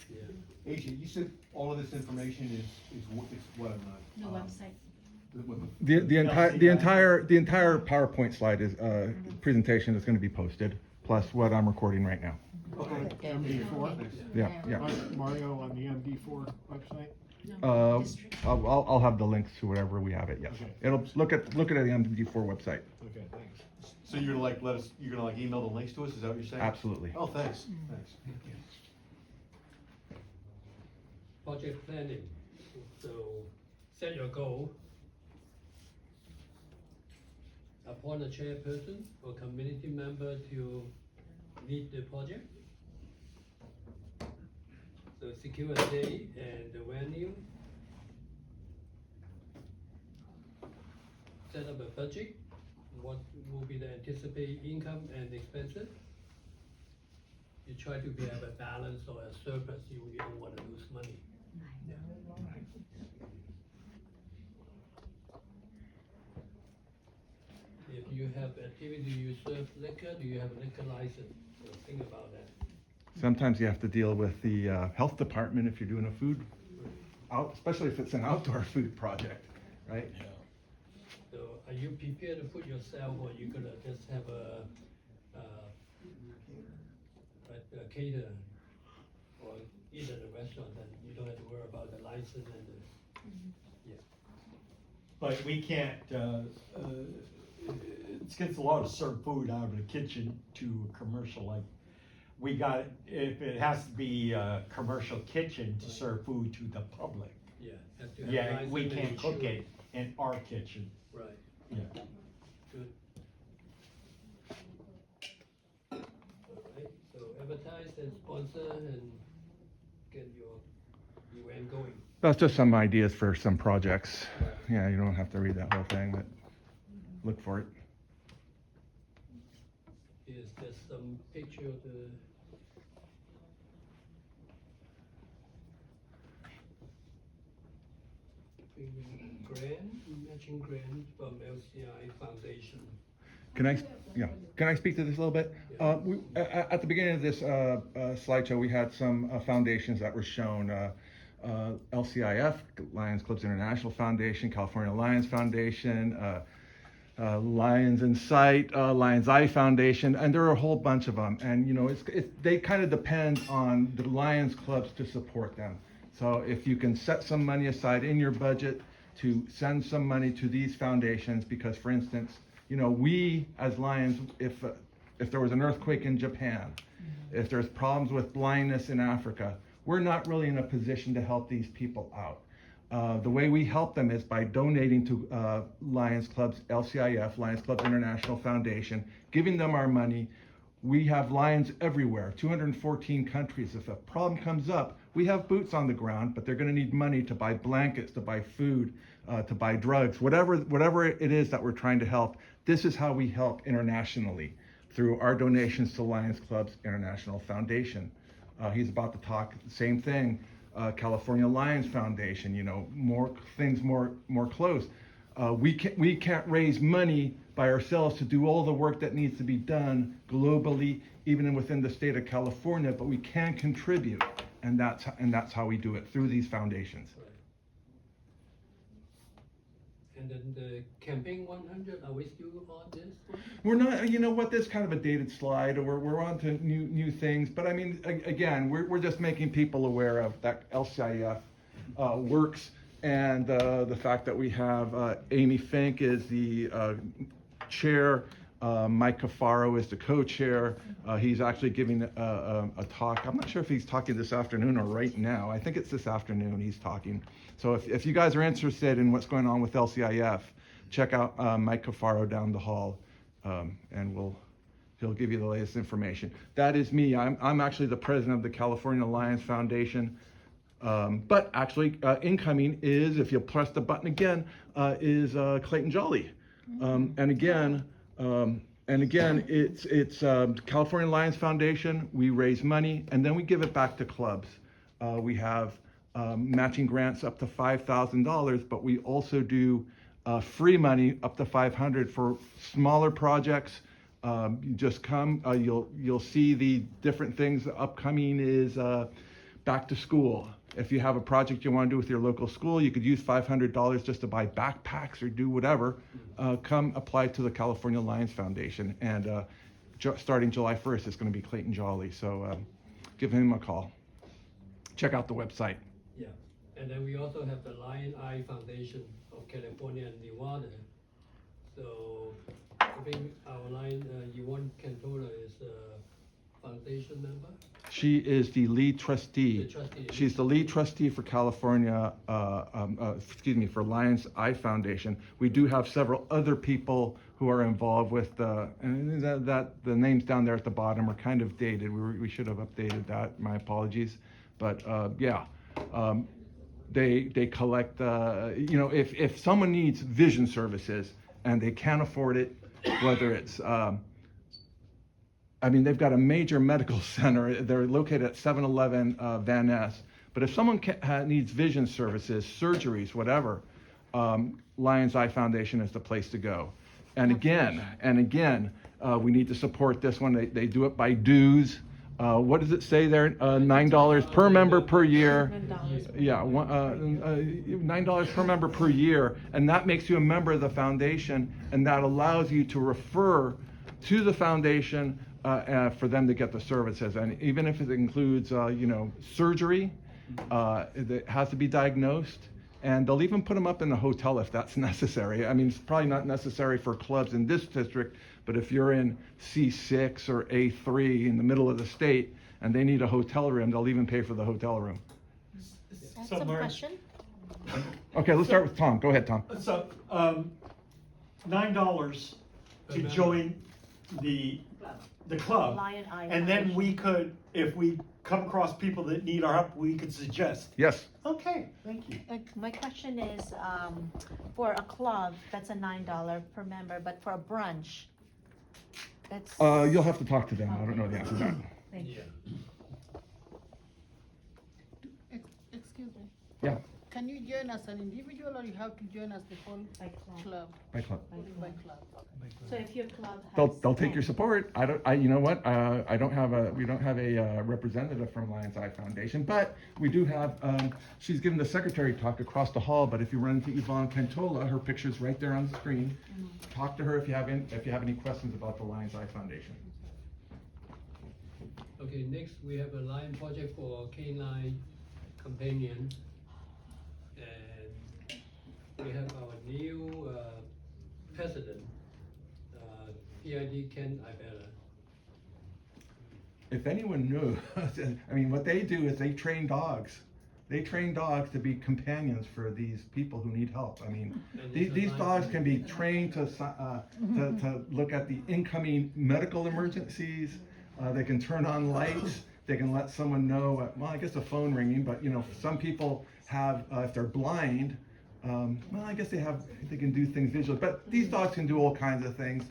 Yeah. Asia, you said all of this information is what I'm The website. The entire PowerPoint slide is presentation is going to be posted, plus what I'm recording right now. Okay, MD4? Yeah. Mario, on the MD4 website? I'll have the links to whatever we have it. Yes. Okay. It'll look at the MD4 website. Okay, thanks. So you're gonna you're gonna email the links to us, is that what you're saying? Absolutely. Oh, thanks, thanks. Project planning. So set your goal. Appoint a chairperson or community member to lead the project. So secure a day and the venue. Set up a budget. What will be the anticipated income and expenses? You try to have a balance or a surplus. You don't want to lose money. If you have activity, you serve liquor, do you have a liquor license? So think about that. Sometimes you have to deal with the health department if you're doing a food, especially if it's an outdoor food project, right? Yeah. So are you prepared to put yourself, or you gonna just have a caterer or eat at a restaurant, and you don't have to worry about the license and the, yeah. But we can't, it's against the law to serve food out of the kitchen to a commercial, like, we got, if it has to be a commercial kitchen to serve food to the public. Yeah. Have to have Yeah, license we and can't cook insurance. it in our kitchen. Right. Yeah. Good. Alright, so advertise and sponsor and get your UN going. That's just some ideas for some projects. Yeah, you don't have to read that whole thing, but look for it. Here's just some picture of the matching grant from LCI Foundation. Can I speak to this a little bit? At the beginning of this slideshow, we had some foundations that were shown. LCIF, Lions Clubs International Foundation, California Lions Foundation, Lions in Sight, Lions Eye Foundation, and there are a whole bunch of them. And you know, they kind of depend on the Lions clubs to support them. So if you can set some money aside in your budget to send some money to these foundations, because for instance, you know, we as Lions, if there was an earthquake in Japan, if there's problems with blindness in Africa, we're not really in a position to help these people out. The way we help them is by donating to Lions Clubs, LCIF, Lions Clubs International Foundation, giving them our money. We have Lions everywhere, 214 countries. If a problem comes up, we have boots on the ground, but they're gonna need money to buy blankets, to buy food, to buy drugs, whatever it is that we're trying to help. This is how we help internationally, through our donations to Lions Clubs International Foundation. He's about to talk, same thing, California Lions Foundation, you know, more things more close. We can't raise money by ourselves to do all the work that needs to be done globally, even within the state of California, but we can contribute, and that's how we do it, through these foundations. And then the campaign 100, are we still on this one? We're not, you know what, this is kind of a dated slide, we're on to new things, but I mean, again, we're just making people aware of that LCIF works, and the fact that we have Amy Fink is the chair, Mike Cafaro is the co-chair. He's actually giving a talk. I'm not sure if he's talking this afternoon or right now. I think it's this afternoon he's talking. So if you guys are interested in what's going on with LCIF, check out Mike Cafaro down the hall, and he'll give you the latest information. That is me. I'm actually the president of the California Lions Foundation. But actually, incoming is, if you press the button again, is Clayton Jolly. And again, it's California Lions Foundation. We raise money and then we give it back to clubs. We have matching grants up to $5,000, but we also do free money up to $500 for smaller projects. You just come, you'll see the different things. Upcoming is back to school. If you have a project you want to do with your local school, you could use $500 just to buy backpacks or do whatever. Come apply to the California Lions Foundation. And starting July 1st, it's going to be Clayton Jolly. So give him a call. Check out the website. Yeah, and then we also have the Lion Eye Foundation of California and Nevada. So I think our Lion, Yvonne Cantola is a foundation member. She is the lead trustee. The trustee. She's the lead trustee for California, for Lions Eye Foundation. We do have several other people who are involved with and the names down there at the bottom are kind of dated. We should have updated that. My apologies. But yeah, they collect. If someone needs vision services and they can't afford it, whether it's they've got a major medical center. They're located at 711 Van Ness. But if someone needs vision services, surgeries, whatever, Lions Eye Foundation is the place to go. And again, we need to support this one. They do it by dues. What does it say there? $9 per member per year. Yeah, $9 per member per year. And that makes you a member of the foundation, and that allows you to refer to the foundation for them to get the services. And even if it includes, surgery, it has to be diagnosed, and they'll even put them up in a hotel if that's necessary. I mean, it's probably not necessary for clubs in this district, but if you're in C6 or A3 in the middle of the state and they need a hotel room, they'll even pay for the hotel room. Some question? Okay, let's start with Tom. Go ahead, Tom. So, $9 to join the club, Lion Eye and then Foundation. we could, if we come across people that need our help, we could suggest. Yes. Okay, thank you. My question is, for a club, that's a $9 per member, but for a brunch, that's. You'll have to talk to them. I don't know the answer to that. Thank you. Excuse me. Yeah. Can you join as an individual or you have to join as the whole club? By club. By club. So if your club has. They'll take your support. You know what? We don't have a representative from Lions Eye Foundation, but we do have. She's giving the secretary talk across the hall. But if you run into Yvonne Cantola, her picture's right there on the screen. Talk to her if you have any questions about the Lions Eye Foundation. Okay, next we have a Lion project for Canine Companion. And we have our new president, PID Ken Ibella. If anyone knew, what they do is they train dogs. They train dogs to be companions for these people who need help. These dogs can be trained to look at the incoming medical emergencies. They can turn on lights. They can let someone know, I guess a phone ringing, but some people have, if they're blind, I guess they can do things visually, but these dogs can do all kinds of things.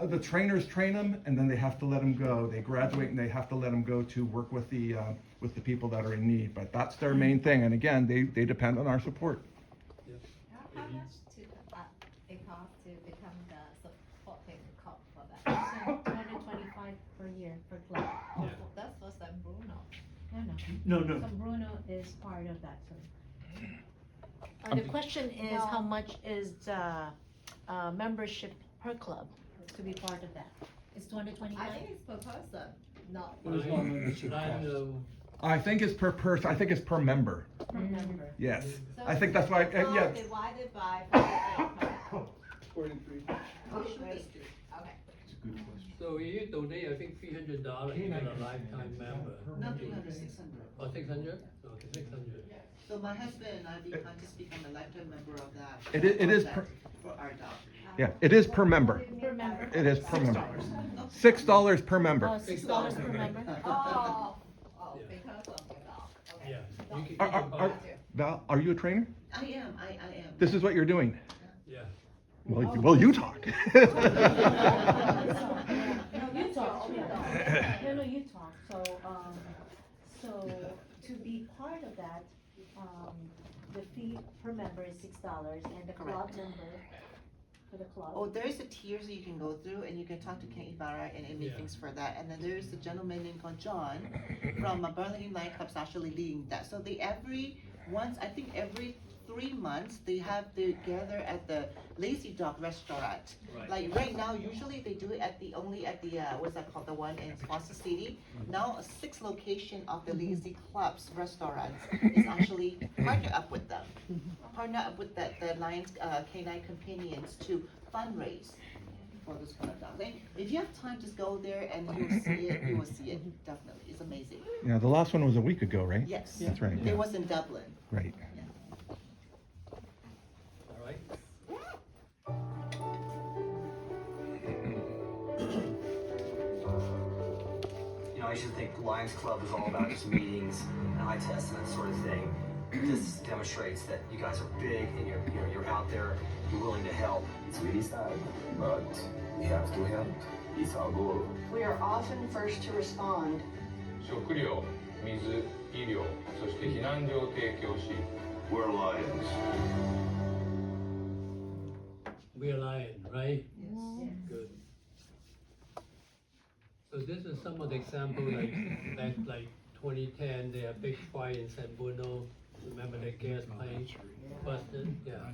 The trainers train them, and then they have to let them go. They graduate, and they have to let them go to work with the people that are in need. But that's their main thing, and again, they depend on our support. How much it costs to become the supporting cop for that? $225 per year per club. Oh, that's for San Bruno. No. No. So Bruno is part of that, so. The question is, how much is the membership per club to be part of that? It's I $229? think it's per person, not. I think it's per person, I think it's per member. Per member. Yes, So I think that's why, yeah. Divided by 48, 43. okay. So you donate, I think $300, you get a lifetime member. Not 300, 600. Oh, 600? Okay, 600. So my husband and I, we plan to become a lifetime member of that. It is of per- that For our dog. Yeah, it is per member. Per member? It is per member. $6 per member. $6 per member? Oh, because of your dog, okay. Yeah. You can, Val, are you a trainer? I am. This is what you're doing? Yeah. Well, you talk. No, you talk, yeah. No, you talk, so to be part of that, the fee per member is $6 and the club Correct. member for the club. Oh, there is a tiers that you can go through, and you can talk to Ken Ibarra and Amy Yeah. things for that. And then there is a gentleman named called John from Burlingame Lion Club's actually leading that. So they every 3 months they have they gather at the Lazy Dog restaurant. Right. Like right now, usually they do it only at the what's that called, the one in Foster City. Now 6 location of the Lazy Clubs restaurants is actually partner up with them. Partner up with the Lions Canine Companions to fundraise for those kind of dogs. And if you have time, just go there and you will see it. You will see it definitely. It's amazing. Yeah, the last one was a week ago, right? Yes. That's right, It yeah. was in Dublin. Right. All right. You know, I used to think Lions Club was all about just meetings and eye tests and that sort of thing. This demonstrates that you guys are big and you're out there, you're willing to help. It's really sad, but we have to help. It's our goal. We are often first to respond. 食料、水、医療、そして避難所を提供し、We're Lions. We're Lion, right? Good. So this is some of the example like back like 2010, they had big fire in San Bruno. Remember the gas plant busted? Yeah.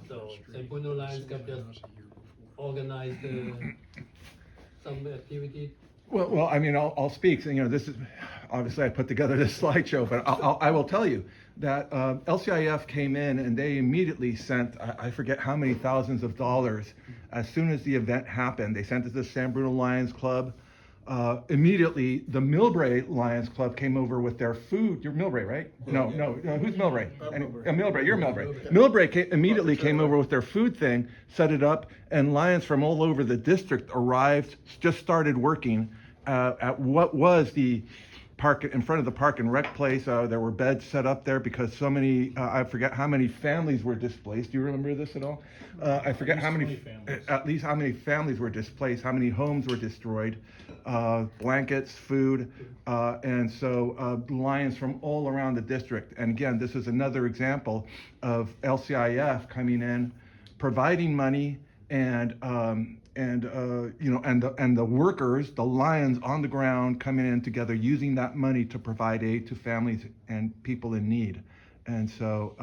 So San Bruno Lions Club just organized some activity. Well, I mean, I'll speak. You know, this is obviously I put together this slideshow, but I will tell you that LCIF came in and they immediately sent I forget how many thousands of dollars as soon as the event happened. They sent it to the San Bruno Lions Club. Immediately, the Millbrae Lions Club came over with their food. You're Millbrae, right? No, who's Millbrae? Millbrae, you're Millbrae. Millbrae immediately came over with their food thing, set it up, and Lions from all over the district arrived, just started working at what was the park in front of the Park and Rec place. There were beds set up there because so many, I forget how many families were displaced. Do you remember this at all? I forget how many, at least how many families were displaced, how many homes were destroyed, blankets, food, and so Lions from all around the district. And again, this is another example of LCIF coming in, providing money, and the workers, the Lions on the ground coming in together, using that money to provide aid to families and people in need. And so,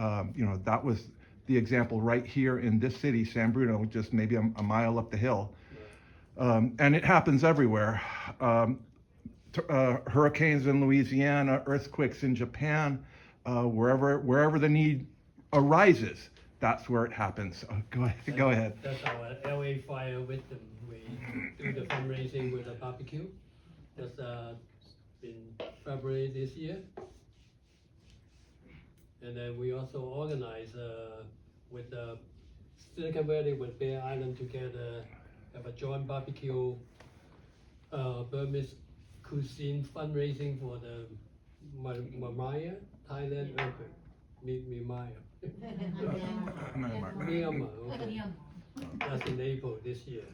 that was the example right here in this city, San Bruno, just maybe a mile up the hill. And it happens everywhere. Hurricanes in Louisiana, earthquakes in Japan, wherever the need arises, that's where it happens. Go ahead. That's our LA fire victim. We do the fundraising with a barbecue. That's in February this year. And then we also organize with Silicon Valley with Bear Island together, have a joint barbecue, Burmese cuisine fundraising for the Myanmar, Thailand earthquake. Myanmar. Myanmar, okay. That's in April this year.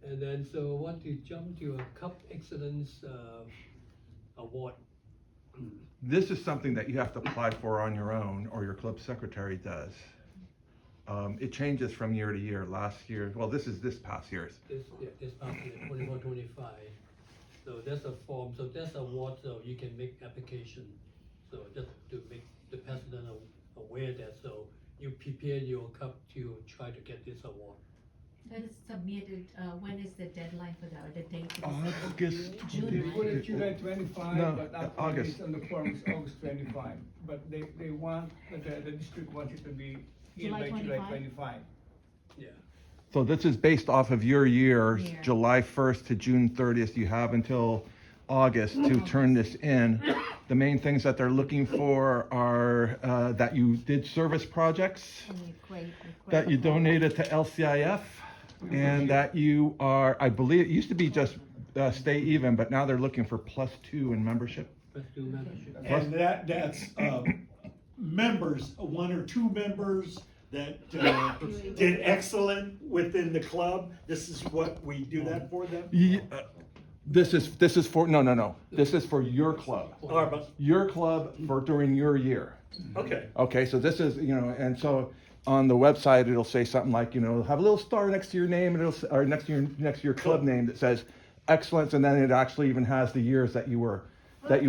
And then, so I want to jump to a Cup Excellence Award. This is something that you have to apply for on your own, or your club secretary does. It changes from year to year. Last year, well, this is this past year's. This past year, 24, 25. So that's a form, so that's a award, so you can make application. So just to make the past prepare your cup to try to get this award? That is submitted, when is the deadline for that, or the date? August They put it July 25, No, but after August. it's on the form, it's August 25. But they want, the district wants it to be in July by July 25? 25. Yeah. So this is based off of your year, Yeah. July 1st to June 30th. You have until August to turn this in. The main things that they're looking for are that you did service projects, that you donated to LCIF, and that you are, I believe, it used to be just stay even, but now they're looking for +2 in membership. Let's do membership. And that's members, 1 or 2 members that did excellent within the club. This is what we do that for them? This is for, no. This is for your club. Your club for during your year. Okay. Okay, so this is, and so on the website, it'll say something like, have a little star next to your name, and or next to your club name that says excellence, and then it actually even has the years that you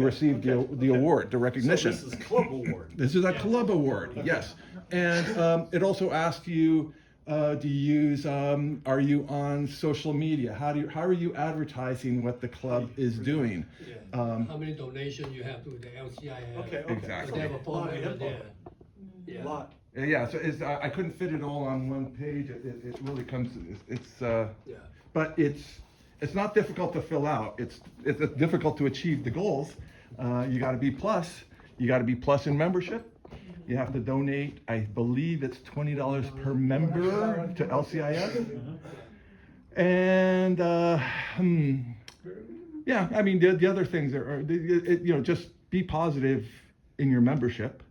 received the award, the recognition. So this is club award. This is a club award, yes. And it also asks you, do you use, are you on social media? How are you advertising what the club is doing? How many donations you have to the LCIF? Okay. Exactly. They have a form over there. A lot. Yeah, so I couldn't fit it all on one page. It really comes, but it's not difficult to fill out. It's difficult to achieve the goals. You gotta be plus. You gotta be plus in membership. You have to donate, I believe it's $20 per member to LCIF. And, yeah, I mean, the other things are, just be positive in your membership.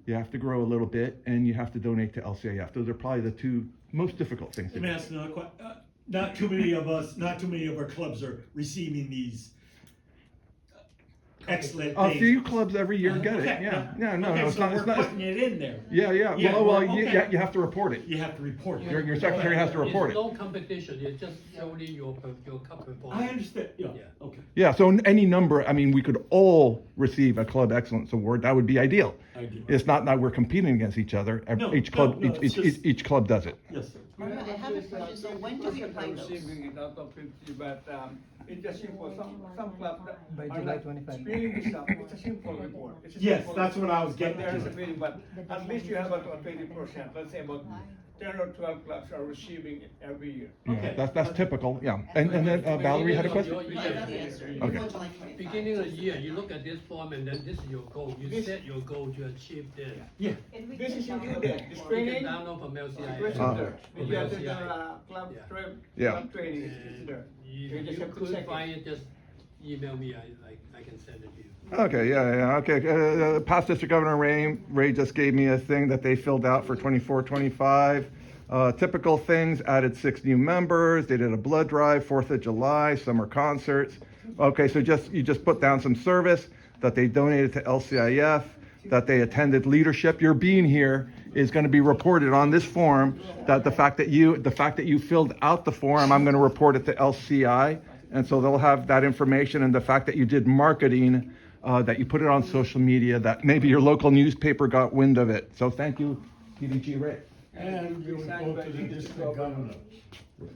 You have to grow a little bit, and you have to donate to LCIF. Those are probably the 2 most difficult things. Let me ask another question. Not too many of our clubs are receiving these excellent A things. few clubs every year get it, Okay, yeah. yeah. No, Okay, it's so not, we're it's not. putting it in there. Yeah. Yeah, Well, okay. you have to report it. You have to report it. Your secretary has to report it. It's no competition, it's just solely your cup performance. I understand, yeah, okay. Yeah, so any number, I mean, we could all receive a Club Excellence Award. That would be ideal. Ideal. It's not that we're competing against each other. No, Each club, no, it's just- each club does it. Yes, sir. I have a question, so when do we apply those? Receiving it out of 50, but it's just simple, some clubs that By are July not 25. spilling this stuff, it's a simple report. It's a Yes, simple that's what I was report, getting but There's to. a feeling, but at least you have about 20%, let's say about 10 or 12 clubs are receiving it every year. Yeah, that's typical, yeah. And then Valerie had a question? Okay. Beginning of the year, you look at this form and then this is your goal. You set your goal to achieve this. Yeah. This is included, this You can training, download from LCI. if you have to do club Yeah. trip, Yeah. club training, it's there. You If just you have to couldn't check find it. it, just email me, I can send it to you. Okay, okay. Past District Governor Ray just gave me a thing that they filled out for 24-25. Typical things, added 6 new members, they did a blood drive, 4th of July, summer concerts. Okay, so you just put down some service, that they donated to LCIF, that they attended leadership. Your being here is gonna be reported on this form, that the fact that you filled out the form, I'm gonna report it to LCI. And so they'll have that information, and the fact that you did marketing, that you put it on social media, that maybe your local newspaper got wind of it. So thank you, PDG Ray. And we will go to the district governor.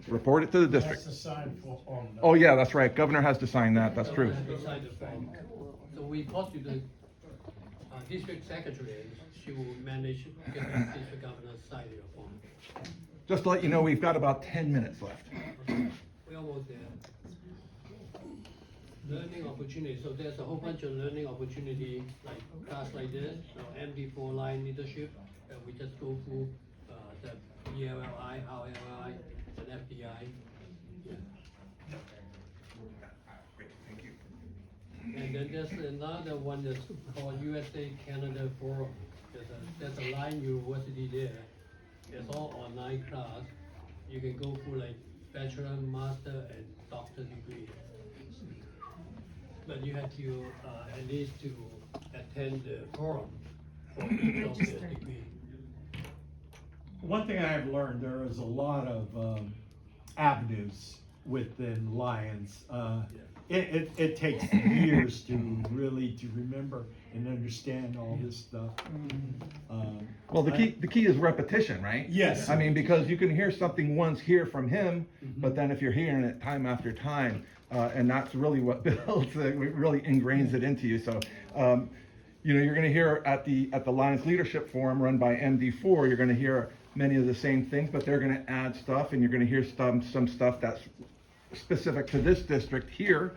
Report it to the district. That's the sign for all. Oh, yeah, that's right. Governor has to sign that. That's true. Beside the form. So we talked to the district secretary, and she will manage to get the district governor sign your form. Just to let you know, we've got about 10 minutes left. We're almost there. Learning opportunity, so there's a whole bunch of learning opportunity, like class like this, MD4 line leadership, and we just go through the ELLI, RLI, and FBI. Yeah. And then there's another one that's called USA Canada Forum. There's a line university there. It's all online class. You can go through like bachelor, master, and doctor degree. But you have to at least to attend the forum for each of the degree. One thing I have learned, there is a lot of avenues within Lions. it takes years to really to remember and understand all this stuff. Well, the key is repetition, right? Yes. I mean, because you can hear something once here from him, but then if you're hearing it time after time, and that's really what builds it, really ingrains it into you. So, you know, you're going to hear at the Lions Leadership Forum run by MD4, you're going to hear many of the same things, but they're going to add stuff, and you're going to hear some stuff that's specific to this district here.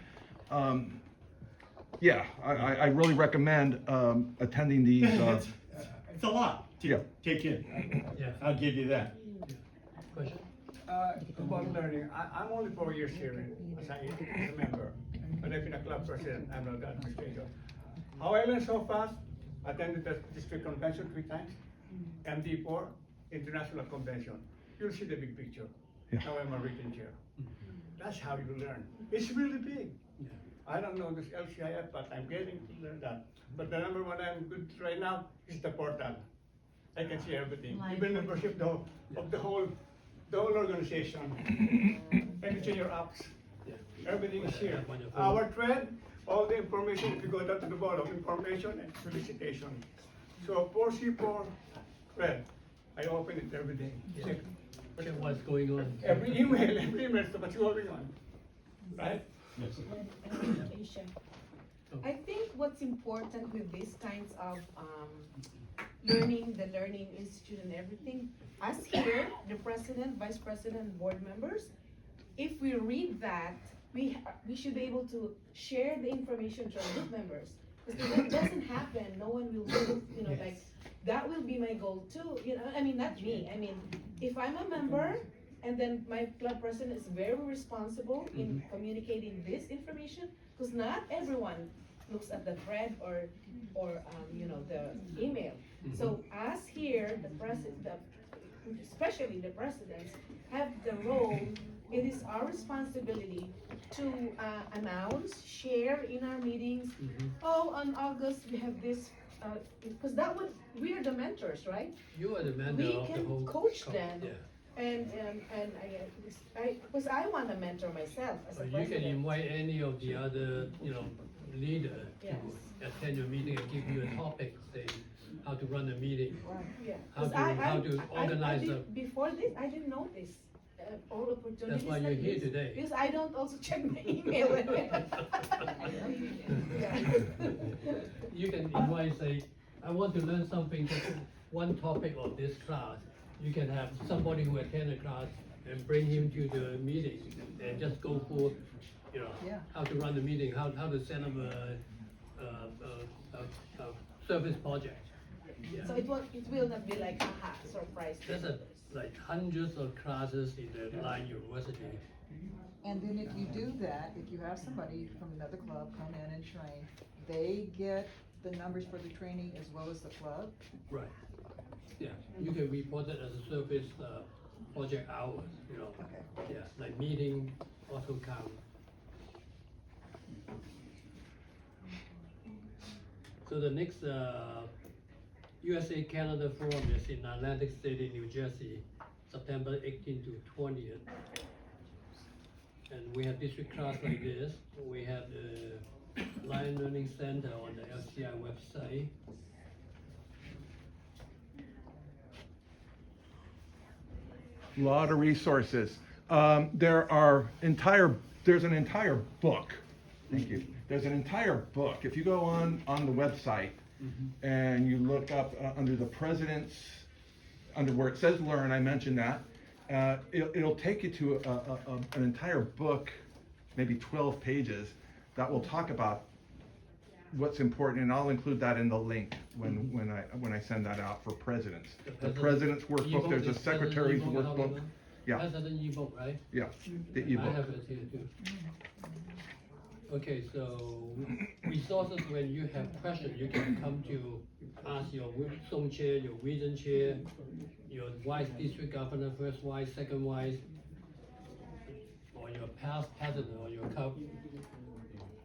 Yeah, I really recommend attending these. It's a lot to take in. Yeah. I'll give you that. Question? About learning, I'm only 4 years here as a member, but I've been a club president, I'm not the administrator. How I learned so fast, attended the district convention 3 times, MD4, international convention. You'll see the big picture. Yeah. Now I'm a region chair. That's how you learn. It's really big. I don't know this LCIF, but I'm getting to learn that. But the number one I'm good right now is the portal. I can see everything, even membership of the whole organization. I can see your apps. Everything is here. Our thread, all the information, if you go down to the bottom, information and solicitation. So 4C4 thread, I open it every day. Check what's going on. Every email, so what's going on, right? I think what's important with these kinds of learning, the Learning Institute and everything, us here, the president, vice president, board members, if we read that, we should be able to share the information to our group members. Because if that doesn't happen, no one will do, you know, like, that will be my goal too, you know, I mean, not me, I mean, if I'm a member, and then my club president is very responsible in communicating this information, because not everyone looks at the thread or you know, the email. So us here, the president, especially the presidents, have the role. It is our responsibility to announce, share in our meetings. Oh, on August we have this, because we are the mentors, right? You are the mentor We of the whole. can coach them. Yeah. And because I want to mentor myself as a You president. can invite any of the other, you know, leader Yes. to attend your meeting and give you a topic, say, how to run a meeting. Yeah. How 'Cause how to organize I the. before this, I didn't know this. All opportunities. That's why you're like here this. today. Because I don't also check my email. You can invite, say, I want to learn something, just one topic of this class. You can have somebody who attend the class and bring him to the meeting and just go for, you know, how to run the meeting, how to set up a service project. Yeah. So it will not be like, aha, surprise. There's like hundreds of classes in the Line University. And then if you do that, if you have somebody from another club come in and train, they get the numbers for the training as well as the club? Right. Yeah, you can report it as a service project hours, you know. Okay. Yeah, like meeting also count. So the next USA Canada Forum is in Atlantic City, New Jersey, September 18th to 20th. And we have district class like this. We have the Lion Learning Center on the LCI website. Lot of resources. There's an entire book. Thank you. There's an entire book. If you go on the website and you look up under the president's, under where it says learn, I mentioned that, it'll take you to an entire book, maybe 12 pages, that will talk about what's important, and I'll include that in the link when I send that out for presidents. The president's workbook, there's a secretary's workbook. Yeah. That's an ebook, right? Yeah, the I ebook. have it here too. Okay, so resources, when you have questions, you can come to ask your zone chair, your region chair, your vice district governor, first vice, second vice, or your past president, or your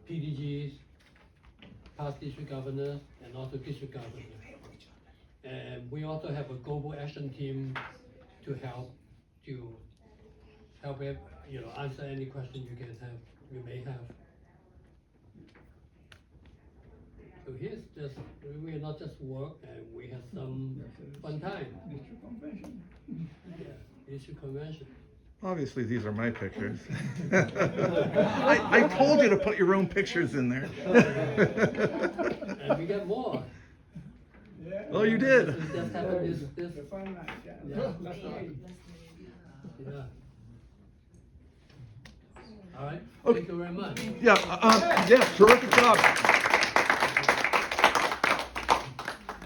PDGs, past district governor, and also district governor. And we also have a global action team to help answer any question you may have. So here's just, we not just work and we have some fun time. District convention. Yeah, district convention. Obviously, these are my pictures. I told you to put your own pictures in there. And we got more. Yeah. Oh, you did? We just have this, The fun night, yeah. Yeah. That's right. yeah. All right, Okay. thank you very much. Yeah, terrific job.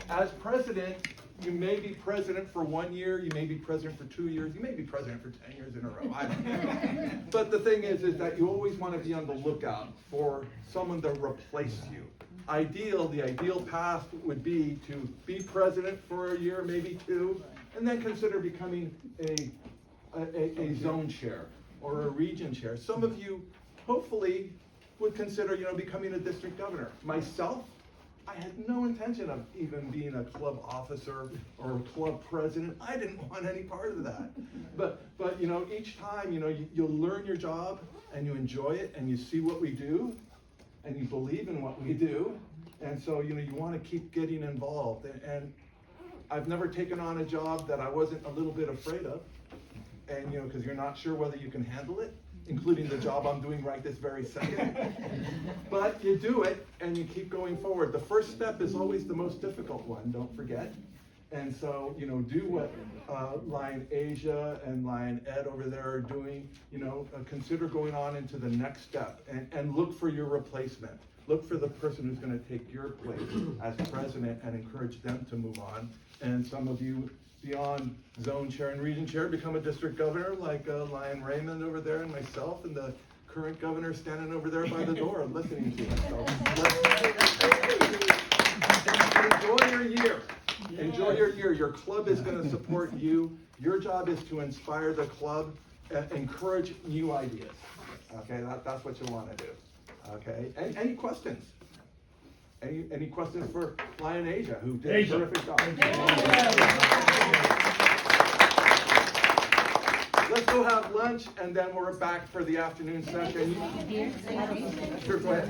As president, you may be president for 1 year, you may be president for 2 years, you may be president for 10 years in a row, I don't know. But the thing is that you always want to be on the lookout for someone to replace you. The ideal path would be to be president for a year, maybe 2, and then consider becoming a zone chair or a region chair. Some of you hopefully would consider, becoming a district governor. Myself, I had no intention of even being a club officer or a club president. I didn't want any part of that. But each time, you'll learn your job and you enjoy it and you see what we do and you believe in what we do. And so, you want to keep getting involved. And I've never taken on a job that I wasn't a little bit afraid of. And, because you're not sure whether you can handle it, including the job I'm doing right this very second. But you do it and you keep going forward. The first step is always the most difficult one, don't forget. And so, do what Lion Asia and Lion Ed over there are doing, consider going on into the next step and look for your replacement. Look for the person who's going to take your place as president and encourage them to move on. And some of you, beyond zone chair and region chair, become a district governor like Lion Raymond over there and myself and the current governor standing over there by the door listening to us. So enjoy your year. Enjoy your year. Your club is going to support you. Your job is to inspire the club, encourage new ideas. Okay, that's what you want to do. Okay, any questions? Any questions for Lion Asia, who did a terrific job? Let's go have lunch, and then we're back for the afternoon session. Sure, go ahead.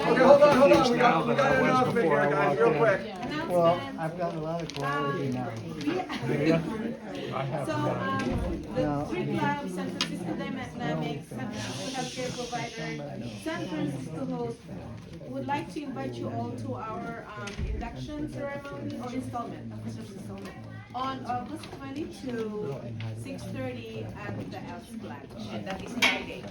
Okay, hold on. We got an announcement here, guys, real quick. Well, I've got a lot of clarity now. The 3 clubs, San Francisco Dynamics, San Francisco Healthcare Provider, San Francisco Host, would like to invite you all to our induction ceremony or installment, Christmas installment, on August 22, 6:30 at the Elks Lounge, and that is Friday.